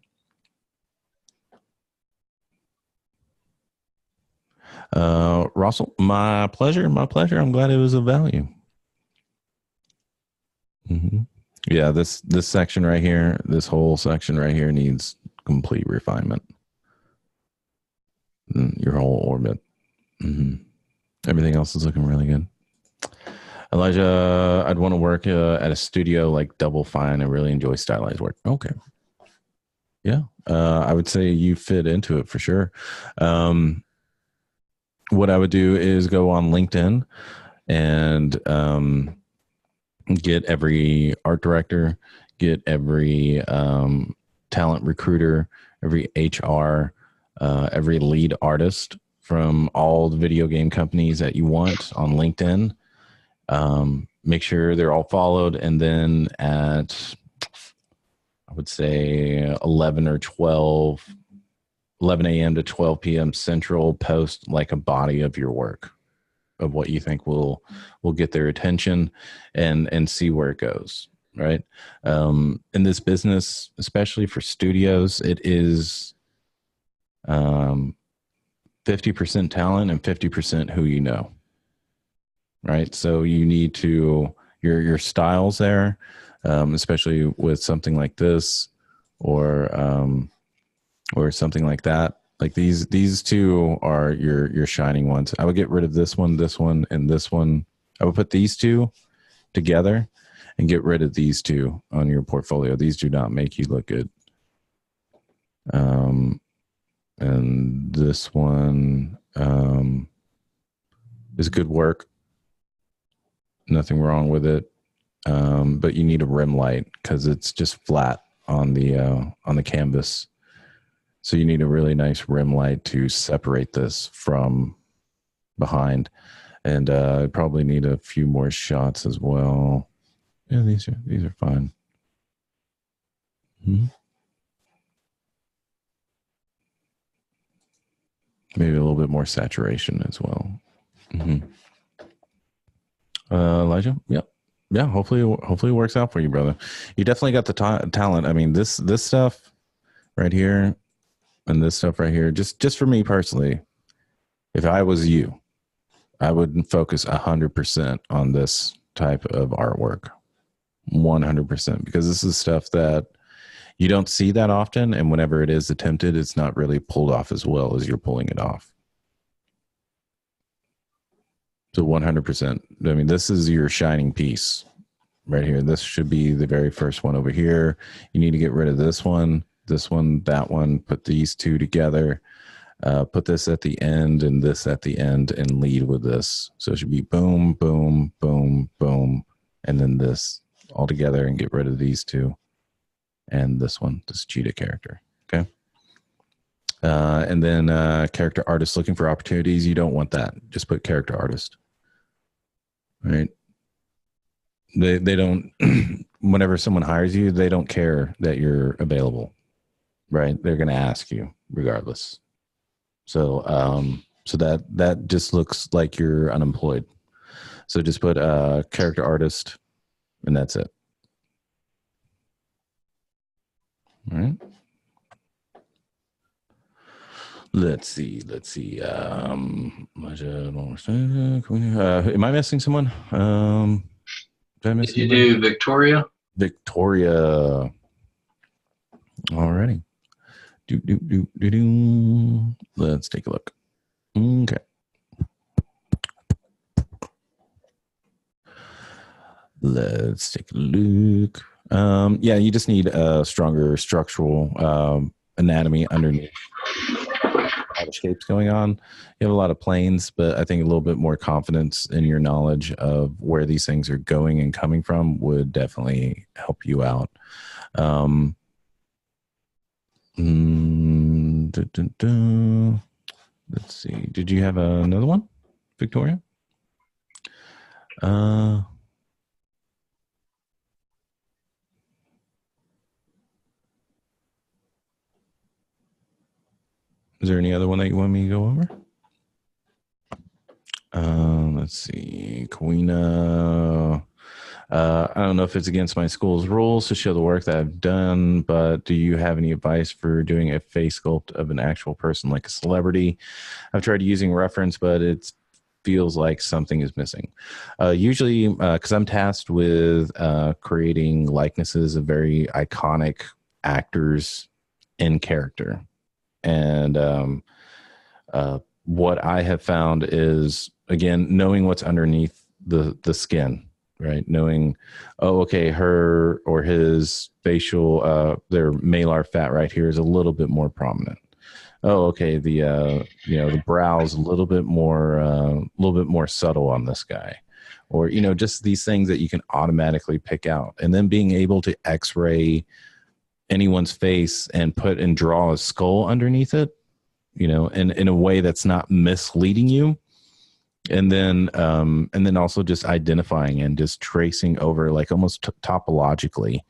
Russell, my pleasure. I'm glad it was of value. Yeah, this section right here, this whole section right here needs complete refinement. Your whole orbit. Everything else is looking really good. Elijah, I'd want to work at a studio like Double Fine. I really enjoy stylized work. Okay. Yeah, I would say you fit into it for sure. What I would do is go on LinkedIn and get every art director, get every talent recruiter, every HR, every lead artist from all the video game companies that you want on LinkedIn. Make sure they're all followed, and then at, I would say 11 a.m. to 12 p.m. Central, post like a body of your work, of what you think will get their attention, and see where it goes. Right. In this business, especially for studios, it is 50% talent and 50% who you know. Right. So you need to, your styles there, especially with something like this or something like that. Like these two are your shining ones. I would get rid of this one, and this one. I would put these two together and get rid of these two on your portfolio. These do not make you look good. And this one is good work. Nothing wrong with it. But you need a rim light because it's just flat on the canvas. So you need a really nice rim light to separate this from behind. And probably need a few more shots as well. Yeah, these are fine. Maybe a little bit more saturation as well. Elijah, yep. Yeah, hopefully it works out for you, brother. You definitely got the talent. I mean, this stuff right here and this stuff right here, just for me personally, if I was you, I would focus 100% on this type of artwork. 100%, because this is stuff that you don't see that often, and whenever it is attempted, it's not really pulled off as well as you're pulling it off. So 100%. I mean, this is your shining piece right here. This should be the very first one over here. You need to get rid of this one, that one, put these two together, put this at the end and this at the end, and lead with this. So it should be boom, boom, boom, boom, and then this all together, and get rid of these two. And this one, this cheetah character. Okay. And then character artist looking for opportunities. You don't want that. Just put character artist. Right. They don't, whenever someone hires you, they don't care that you're available. Right. They're going to ask you regardless. So, that just looks like you're unemployed. So just put character artist, and that's it. All right. Let's see. Am I missing someone?
Did you do Victoria?
Victoria. Alrighty. Let's take a look. Okay. Let's take a look. Yeah, you just need a stronger structural anatomy underneath all the shapes going on. You have a lot of planes, but I think a little bit more confidence in your knowledge of where these things are going and coming from would definitely help you out. Let's see. Did you have another one, Victoria? Is there any other one that you want me to go over? Let's see. Kawina. I don't know if it's against my school's rules to show the work that I've done, but do you have any advice for doing a face sculpt of an actual person, like a celebrity? I've tried using reference, but it feels like something is missing. Usually, because I'm tasked with creating likenesses of very iconic actors in character. And what I have found is, again, knowing what's underneath the skin, right? Knowing, oh, okay, her or his facial, their malar fat right here is a little bit more prominent. Oh, okay, the brow's a little bit more subtle on this guy, or just these things that you can automatically pick out, and then being able to X-ray anyone's face and put and draw a skull underneath it, in a way that's not misleading you. And then also just identifying and just tracing over, like almost topologically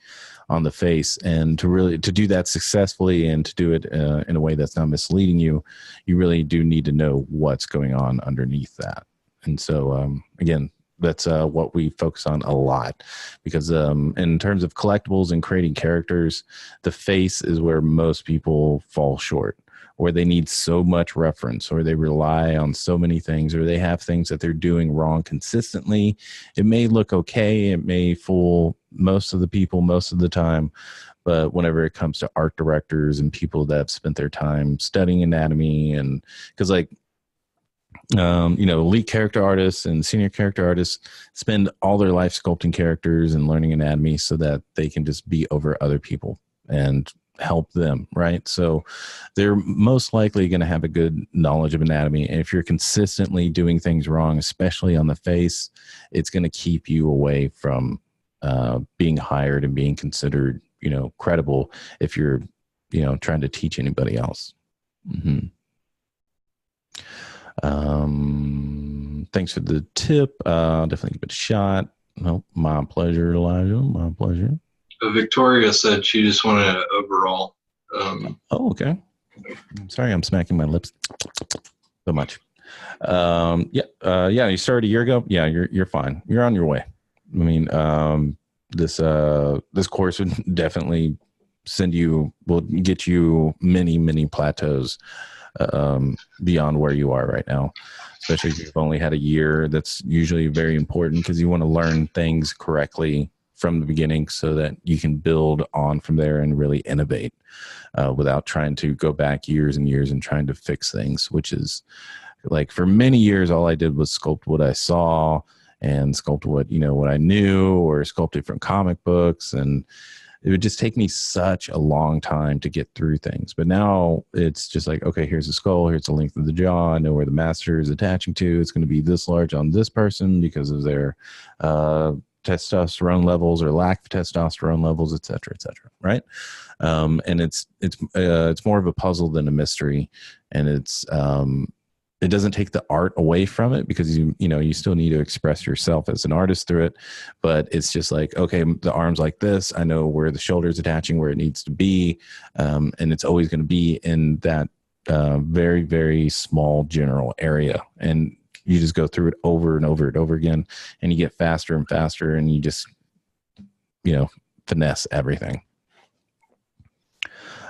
on the face. And to do that successfully and to do it in a way that's not misleading you, you really do need to know what's going on underneath that. And so, again, that's what we focus on a lot, because in terms of collectibles and creating characters, the face is where most people fall short, or they need so much reference, or they rely on so many things, or they have things that they're doing wrong consistently. It may look okay, it may fool most of the people most of the time, but whenever it comes to art directors and people that have spent their time studying anatomy, and because elite character artists and senior character artists spend all their life sculpting characters and learning anatomy so that they can just be over other people. And help them, right? So they're most likely going to have a good knowledge of anatomy. And if you're consistently doing things wrong, especially on the face, it's going to keep you away from being hired and being considered, credible if you're, trying to teach anybody else. Mm-hmm. Thanks for the tip. Definitely give it a shot. No, my pleasure, Elijah. My pleasure.
Victoria said she just wanted an overall.
Oh, okay. I'm sorry, I'm smacking my lips so much. You started a year ago. Yeah, you're fine. You're on your way. I mean, this course would definitely will get you many plateaus beyond where you are right now, especially if you've only had a year. That's usually very important because you want to learn things correctly from the beginning so that you can build on from there and really innovate without trying to go back years and years and trying to fix things, which is like for many years, all I did was sculpt what I saw and sculpt what I knew, or sculpt it from comic books. And it would just take me such a long time to get through things. But now it's just like, okay, here's the skull, here's the length of the jaw, I know where the master is attaching to. It's going to be this large on this person because of their testosterone levels or lack of testosterone levels, et cetera, right? And it's more of a puzzle than a mystery, and it doesn't take the art away from it because you still need to express yourself as an artist through it. But it's just like, okay, the arm's like this, I know where the shoulder's attaching, where it needs to be, and it's always going to be in that very, very small general area. And you just go through it over and over and over again, and you get faster and faster, and you just, finesse everything.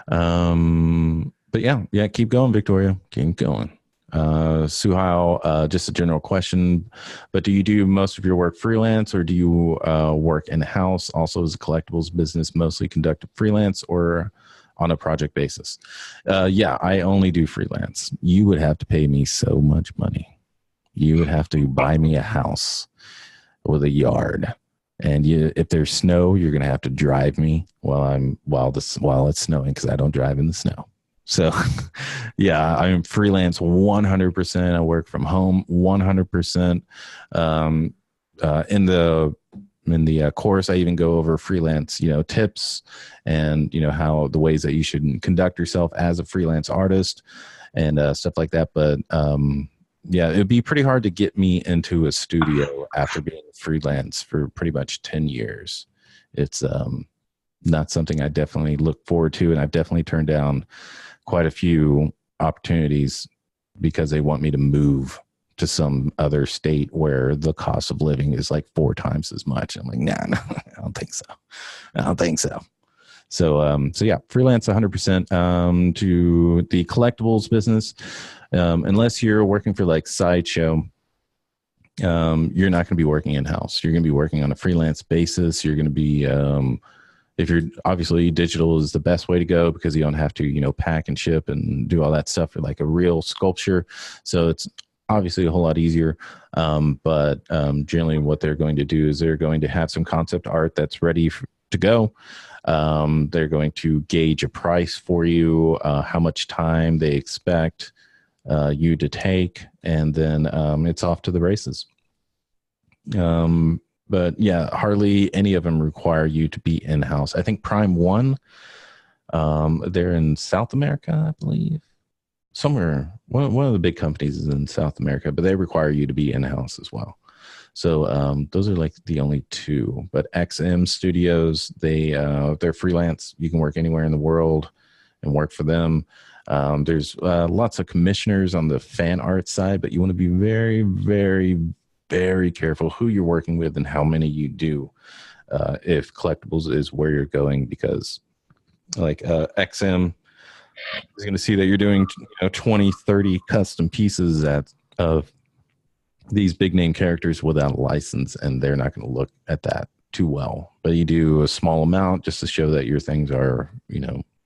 But yeah, keep going, Victoria. Keep going. Suhail, just a general question, but do you do most of your work freelance, or do you work in-house? Also, is a collectibles business mostly conducted freelance or on a project basis? Yeah, I only do freelance. You would have to pay me so much money. You would have to buy me a house with a yard, and if there's snow, you're going to have to drive me while it's snowing, because I don't drive in the snow. So, yeah, I'm freelance 100%. I work from home 100%. In the course, I even go over freelance, tips and how the ways that you should conduct yourself as a freelance artist and stuff like that. But yeah, it'd be pretty hard to get me into a studio after being freelance for pretty much 10 years. It's not something I definitely look forward to, and I've definitely turned down quite a few opportunities because they want me to move to some other state where the cost of living is like 4 times as much. I'm like, nah, I don't think so. So yeah, freelance 100% to the collectibles business. Unless you're working for like Sideshow, you're not going to be working in-house. You're going to be working on a freelance basis. You're going to be, if you're obviously, digital is the best way to go because you don't have to, pack and ship and do all that stuff for like a real sculpture. So it's obviously a whole lot easier. But generally what they're going to do is they're going to have some concept art that's ready to go. They're going to gauge a price for you, how much time they expect you to take, and then it's off to the races. But yeah, hardly any of them require you to be in-house. I think Prime One, they're in South America, I believe. Somewhere, one of the big companies is in South America, but they require you to be in-house as well. So those are like the only 2. But XM Studios, they're freelance. You can work anywhere in the world and work for them. There's lots of commissioners on the fan art side, but you want to be very, very, very careful who you're working with and how many you do if collectibles is where you're going, because like XM is going to see that you're doing 20, 30 custom pieces of these big name characters without a license, and they're not going to look at that too well. But you do a small amount just to show that your things are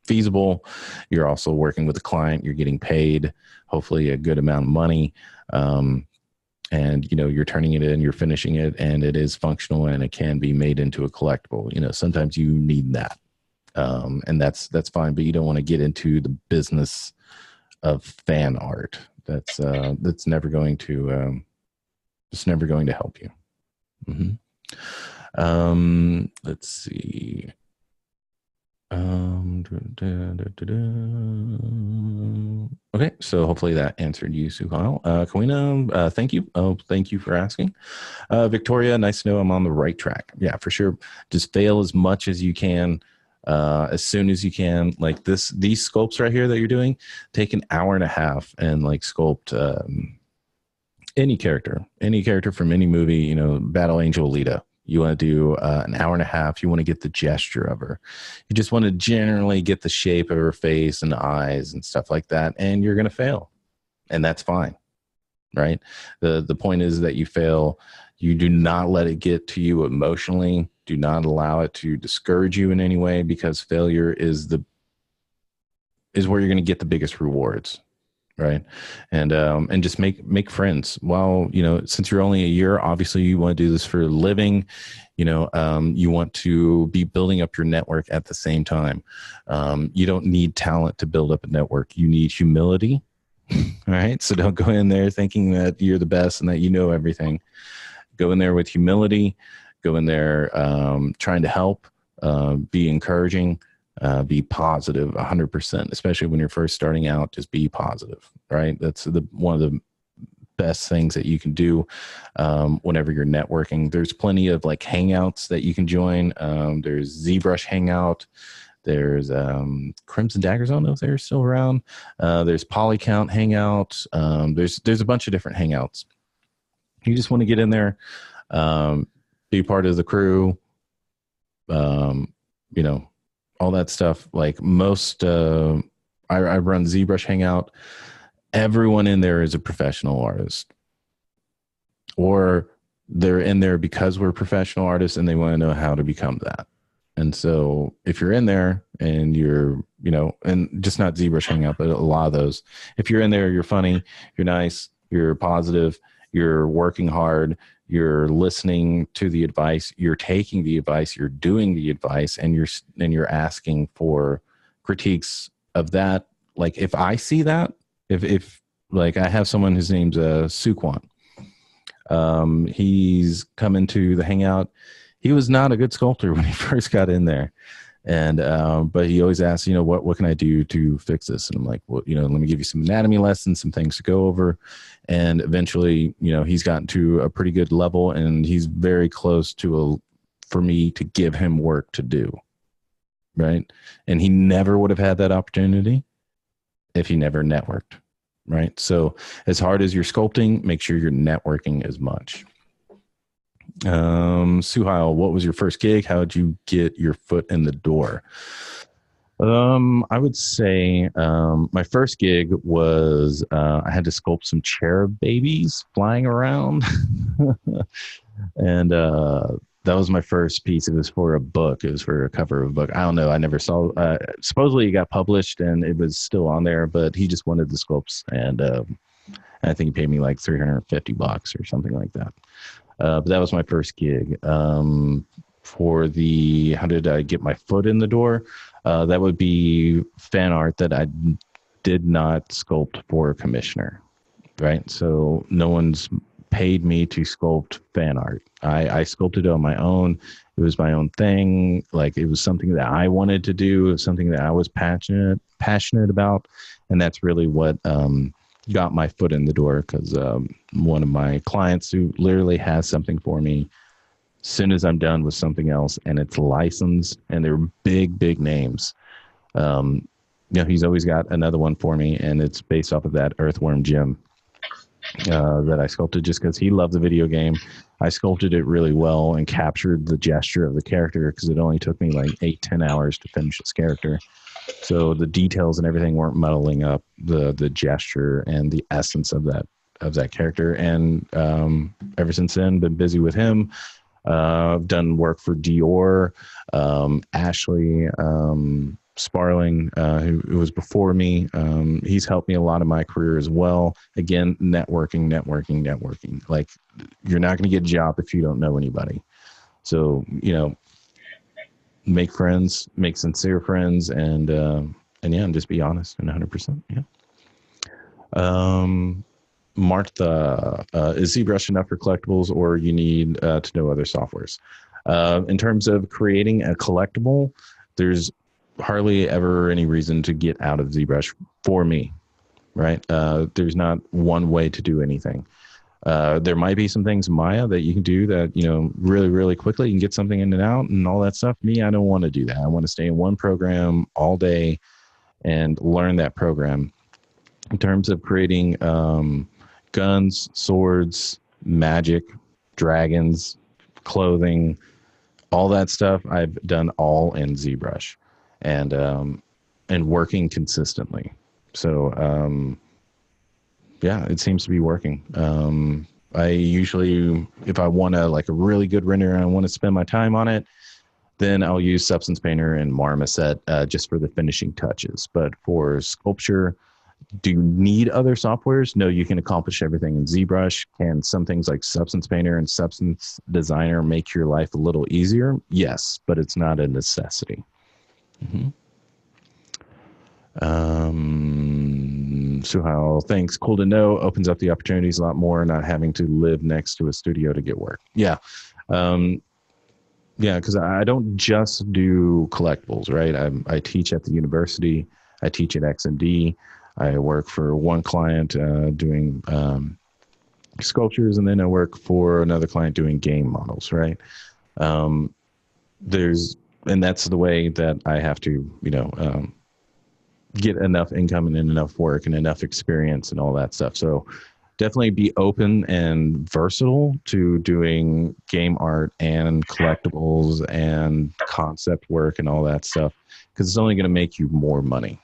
feasible. You're also working with a client, you're getting paid hopefully a good amount of money, and you're turning it in, you're finishing it, and it is functional and it can be made into a collectible. Sometimes you need that. And that's fine, but you don't want to get into the business of fan art. That's never going to it's never going to help you. Let's see. Okay, so hopefully that answered you, Suhail. Kawina, thank you. Oh, thank you for asking. Victoria, nice to know I'm on the right track. Yeah, for sure. Just fail as much as you can, as soon as you can. Like these sculpts right here that you're doing, take an hour and a half and like sculpt any character from any movie. You know, Battle Angel Alita. You want to do an hour and a half. You want to get the gesture of her. You just want to generally get the shape of her face and eyes and stuff like that. And you're going to fail. And that's fine. Right? The point is that you fail. You do not let it get to you emotionally. Do not allow it to discourage you in any way, because failure is where you're going to get the biggest rewards. Right. And just make friends. Well, you know, since you're only a year, obviously you want to do this for a living. You know, you want to be building up your network at the same time. You don't need talent to build up a network. You need humility. Right. So don't go in there thinking that you're the best and that you know everything. Go in there with humility. Go in there trying to help, be encouraging. Be positive 100%, especially when you're first starting out. Just be positive, right? That's one of the best things that you can do whenever you're networking. There's plenty of like hangouts that you can join. There's ZBrush Hangout. There's Crimson Daggers. I don't know if they're still around. There's Polycount Hangout. There's a bunch of different hangouts. You just want to get in there, be part of the crew, you know, all that stuff. Like most, I run ZBrush Hangout. Everyone in there is a professional artist, or they're in there because we're professional artists and they want to know how to become that. And so if you're in there and you're, you know, and just not ZBrush Hangout, but a lot of those, if you're in there, you're funny, you're nice, you're positive, you're working hard, you're listening to the advice, you're taking the advice, you're doing the advice, and you're asking for critiques of that. Like if I see that, if like I have someone whose name's Suquan, he's come into the Hangout. He was not a good sculptor when he first got in there. And, but he always asks, you know, what can I do to fix this? And I'm like, well, you know, let me give you some anatomy lessons, some things to go over. And eventually, you know, he's gotten to a pretty good level, and he's very close to for me to give him work to do. Right. And he never would have had that opportunity if he never networked. Right. So as hard as you're sculpting, make sure you're networking as much. Suhail, what was your first gig? How did you get your foot in the door? I would say my first gig was I had to sculpt some cherub babies flying around. And that was my first piece. It was for a book. It was for a cover of a book. I don't know. I never saw. Supposedly it got published and it was still on there, but he just wanted the sculpts, and I think he paid me like $350 or something like that. But that was my first gig. For the how did I get my foot in the door? That would be fan art that I did not sculpt for a commissioner, right? So no one's paid me to sculpt fan art. I sculpted it on my own. It was my own thing. Like it was something that I wanted to do. It was something that I was passionate about, and that's really what got my foot in the door, because one of my clients who literally has something for me as soon as I'm done with something else and it's licensed and they're big names. You know, he's always got another one for me, and it's based off of that Earthworm Jim that I sculpted just because he loved the video game. I sculpted it really well and captured the gesture of the character, because it only took me like 8-10 hours to finish this character. So the details and everything weren't muddling up the gesture and the essence of that character. And ever since then, been busy with him. I've done work for Dior, Ashley Sparling, who was before me. He's helped me a lot in my career as well. Again, networking. Like, you're not going to get a job if you don't know anybody. So, you know, make friends, make sincere friends, and yeah, and just be honest and 100%. Yeah. Martha, is ZBrush enough for collectibles, or you need to know other softwares? In terms of creating a collectible, there's hardly ever any reason to get out of ZBrush for me, right? There's not one way to do anything. There might be some things in Maya that you can do that, you know, really, really quickly. You can get something in and out and all that stuff. Me, I don't want to do that. I want to stay in one program all day and learn that program. In terms of creating guns, swords, magic, dragons, clothing, all that stuff, I've done all in ZBrush, and working consistently. So yeah, it seems to be working. I usually, if I want to like a really good render and I want to spend my time on it, then I'll use Substance Painter and Marmoset just for the finishing touches. But for sculpture, do you need other softwares? No, you can accomplish everything in ZBrush. Can some things like Substance Painter and Substance Designer make your life a little easier? Yes, but it's not a necessity. Suhail, thanks. Cool to know. Opens up the opportunities a lot more, not having to live next to a studio to get work. Yeah. Yeah, because I don't just do collectibles, right? I teach at the university. I teach at XMD. I work for one client doing sculptures, and then I work for another client doing game models, right? And that's the way that I have to, you know, get enough income and enough work and enough experience and all that stuff. So definitely be open and versatile to doing game art and collectibles and concept work and all that stuff, because it's only going to make you more money,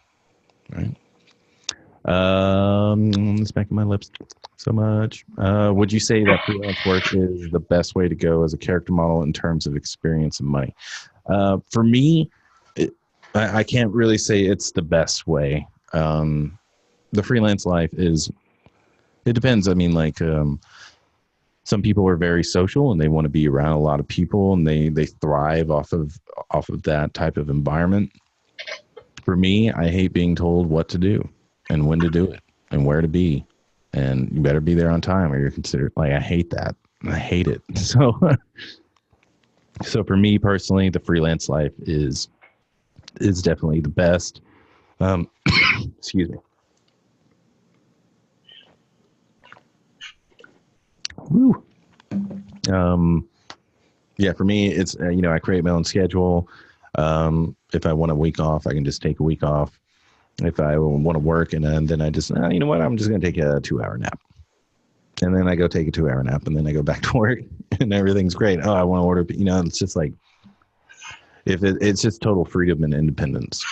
right? It's back in my lips so much. Would you say that freelance work is the best way to go as a character model in terms of experience and money? For me, I can't really say it's the best way. The freelance life is, it depends. I mean, like some people are very social and they want to be around a lot of people, and they thrive off of that type of environment. For me, I hate being told what to do and when to do it and where to be, and you better be there on time or you're considered, like, I hate that. I hate it. So for me personally, the freelance life is definitely the best. Excuse me. Woo. Yeah, for me, it's, you know, I create my own schedule. If I want a week off, I can just take a week off. If I want to work, and then I just, you know what, I'm just going to take a 2-hour nap. And then I go take a 2-hour nap, and then I go back to work, and everything's great. Oh, I want to order, you know, it's just like, it's just total freedom and independence.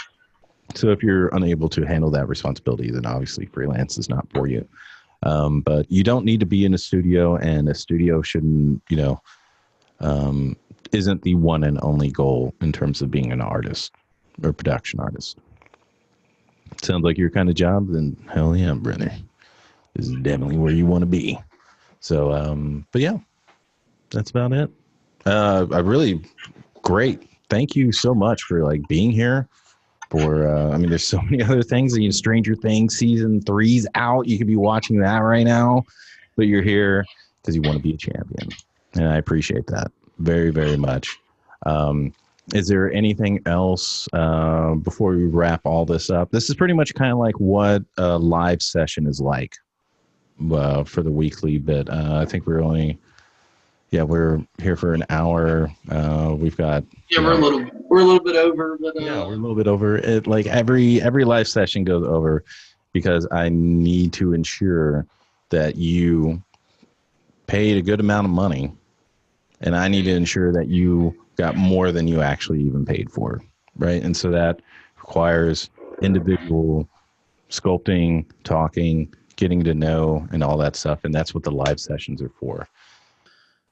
So if you're unable to handle that responsibility, then obviously freelance is not for you. But you don't need to be in a studio, and a studio shouldn't, you know, isn't the one and only goal in terms of being an artist or production artist. Sounds like your kind of job, then hell yeah, brother. This is definitely where you want to be. So, but yeah, that's about it. I really great. Thank you so much for like being here. For I mean, there's so many other things. You know, Stranger Things season 3's out. You could be watching that right now, but you're here because you want to be a champion, and I appreciate that very, very much. Is there anything else before we wrap all this up? This is pretty much kind of like what a live session is like for the weekly bit. I think we're here for an hour. We've got,
we're a little bit over, but
we're a little bit over. It like every live session goes over because I need to ensure that you paid a good amount of money, and I need to ensure that you got more than you actually even paid for, right? And so that requires individual sculpting, talking, getting to know, and all that stuff. And that's what the live sessions are for.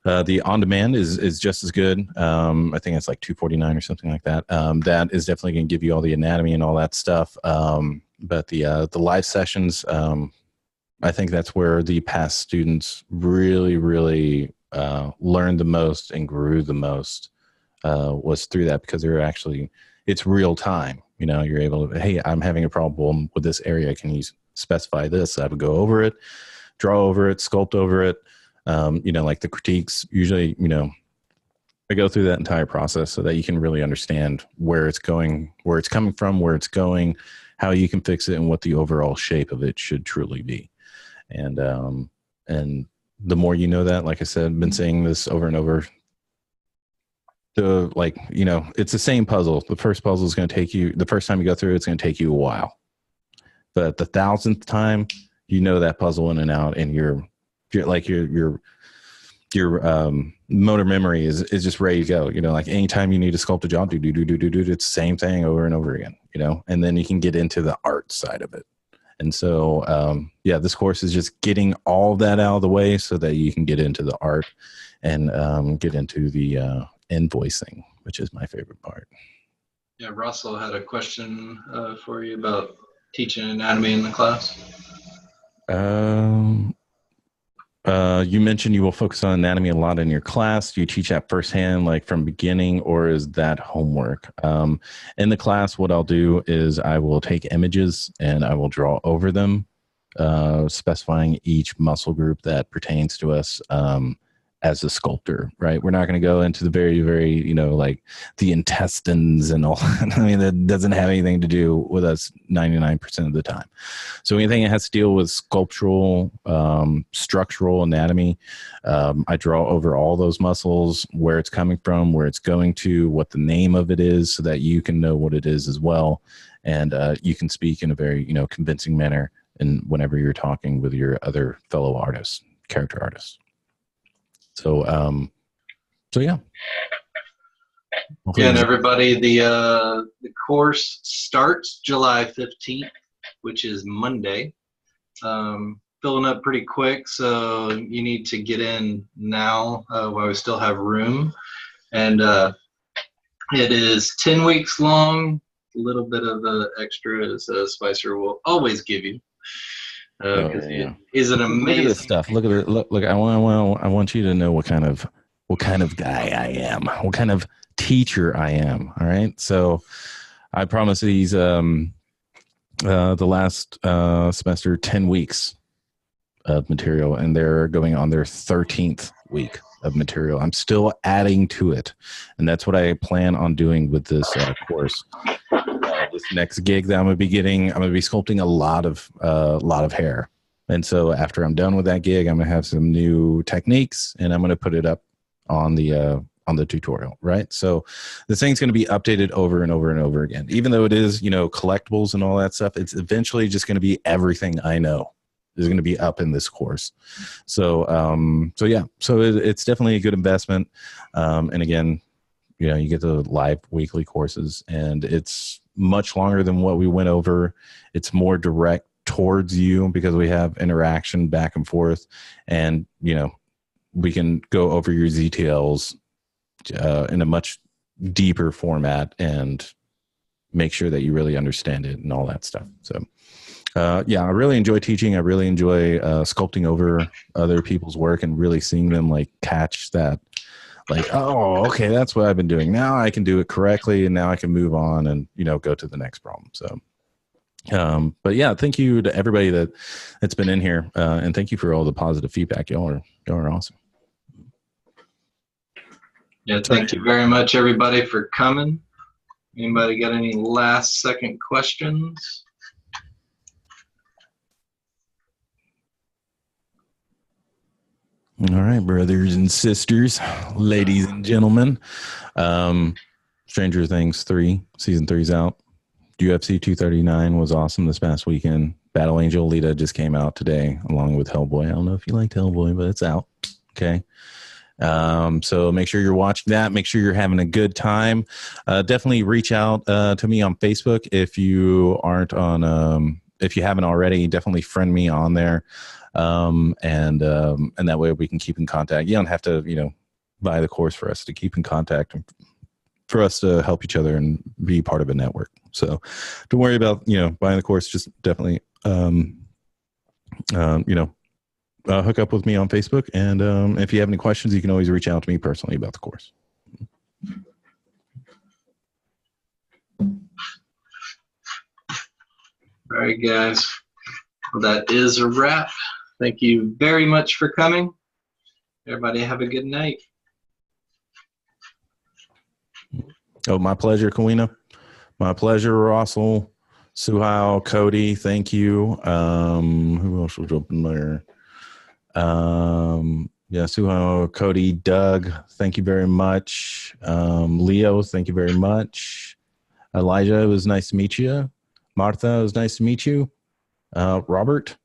The on-demand is just as good. I think it's like $249 or something like that. That is definitely going to give you all the anatomy and all that stuff. But the live sessions, I think that's where the past students really, really learned the most and grew the most. was through that, because they're actually, it's real time. You know, you're able to, hey, I'm having a problem with this area. Can you specify this? I would go over it, draw over it, sculpt over it. You know, like the critiques, usually, you know, I go through that entire process so that you can really understand where it's going, where it's coming from, where it's going, how you can fix it, and what the overall shape of it should truly be. And the more you know that, like I said, I've been saying this over and over, like, you know, it's the same puzzle. The first puzzle is going to take you, the first time you go through, it's going to take you a while. But the 1,000th time, you know that puzzle in and out, and your motor memory is just ready to go. You know, like anytime you need to sculpt a job, do, it's the same thing over and over again, you know, and then you can get into the art side of it. And so, yeah, this course is just getting all that out of the way so that you can get into the art and get into the invoicing, which is my favorite part.
Yeah, Russell had a question for you about teaching anatomy in the class.
You mentioned you will focus on anatomy a lot in your class. Do you teach that firsthand, like from beginning, or is that homework? In the class, what I'll do is I will take images and I will draw over them, specifying each muscle group that pertains to us as a sculptor, right? We're not going to go into the very, very, you know, like the intestines and all. I mean, that doesn't have anything to do with us 99% of the time. So anything that has to deal with sculptural, structural anatomy, I draw over all those muscles, where it's coming from, where it's going to, what the name of it is, so that you can know what it is as well. And you can speak in a very, you know, convincing manner, and whenever you're talking with your other fellow artists, character artists. So, yeah.
Yeah, and everybody, the course starts July 15th, which is Monday. Filling up pretty quick, so you need to get in now while we still have room. And it is 10 weeks long. A little bit of extra as Spicer will always give you. Yeah. Is it amazing?
Look at this stuff. Look at it. Look. I want you to know what kind of guy I am. What kind of teacher I am. All right. So, I promise these the last semester 10 weeks of material, and they're going on their 13th week of material. I'm still adding to it, and that's what I plan on doing with this course. This next gig that I'm going to be getting, I'm going to be sculpting a lot of hair. And so after I'm done with that gig, I'm going to have some new techniques, and I'm going to put it up on the tutorial, right? So this thing's going to be updated over and over and over again. Even though it is, you know, collectibles and all that stuff, it's eventually just going to be everything I know is going to be up in this course. So, yeah, so it's definitely a good investment. And again, you know, you get the live weekly courses, and it's much longer than what we went over. It's more direct towards you because we have interaction back and forth, and, you know, we can go over your details in a much deeper format and make sure that you really understand it and all that stuff. So, yeah, I really enjoy teaching. I really enjoy sculpting over other people's work and really seeing them like catch that. Like, oh, okay, that's what I've been doing. Now I can do it correctly, and now I can move on and, you know, go to the next problem. So, but yeah, thank you to everybody that's been in here, and thank you for all the positive feedback. Y'all are awesome.
Yeah, thank you very much, everybody, for coming. Anybody got any last second questions?
All right, brothers and sisters, ladies and gentlemen. Stranger Things 3, season 3's out. UFC 239 was awesome this past weekend. Battle Angel Alita just came out today, along with Hellboy. I don't know if you liked Hellboy, but it's out. Okay. So make sure you're watching that. Make sure you're having a good time. Definitely reach out to me on Facebook if you aren't on. If you haven't already, definitely friend me on there. And that way we can keep in contact. You don't have to, you know, buy the course for us to keep in contact and for us to help each other and be part of a network. So don't worry about, you know, buying the course. Just definitely, you know, hook up with me on Facebook. And if you have any questions, you can always reach out to me personally about the course.
All right, guys. Well, that is a wrap. Thank you very much for coming. Everybody have a good night.
Oh, my pleasure, Kawina. My pleasure, Russell. 𝐒𝐏𝐈𝐂𝐄𝐑, thank you. Who else was up in there? Yeah, 𝐒𝐏𝐈𝐂𝐂𝐑, Doug, thank you very much. Leo, thank you very much. Elijah, it was nice to meet you. Martha, it was nice to meet you. Robert,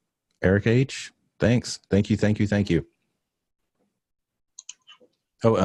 Eric H, thanks. Thank you. Oh,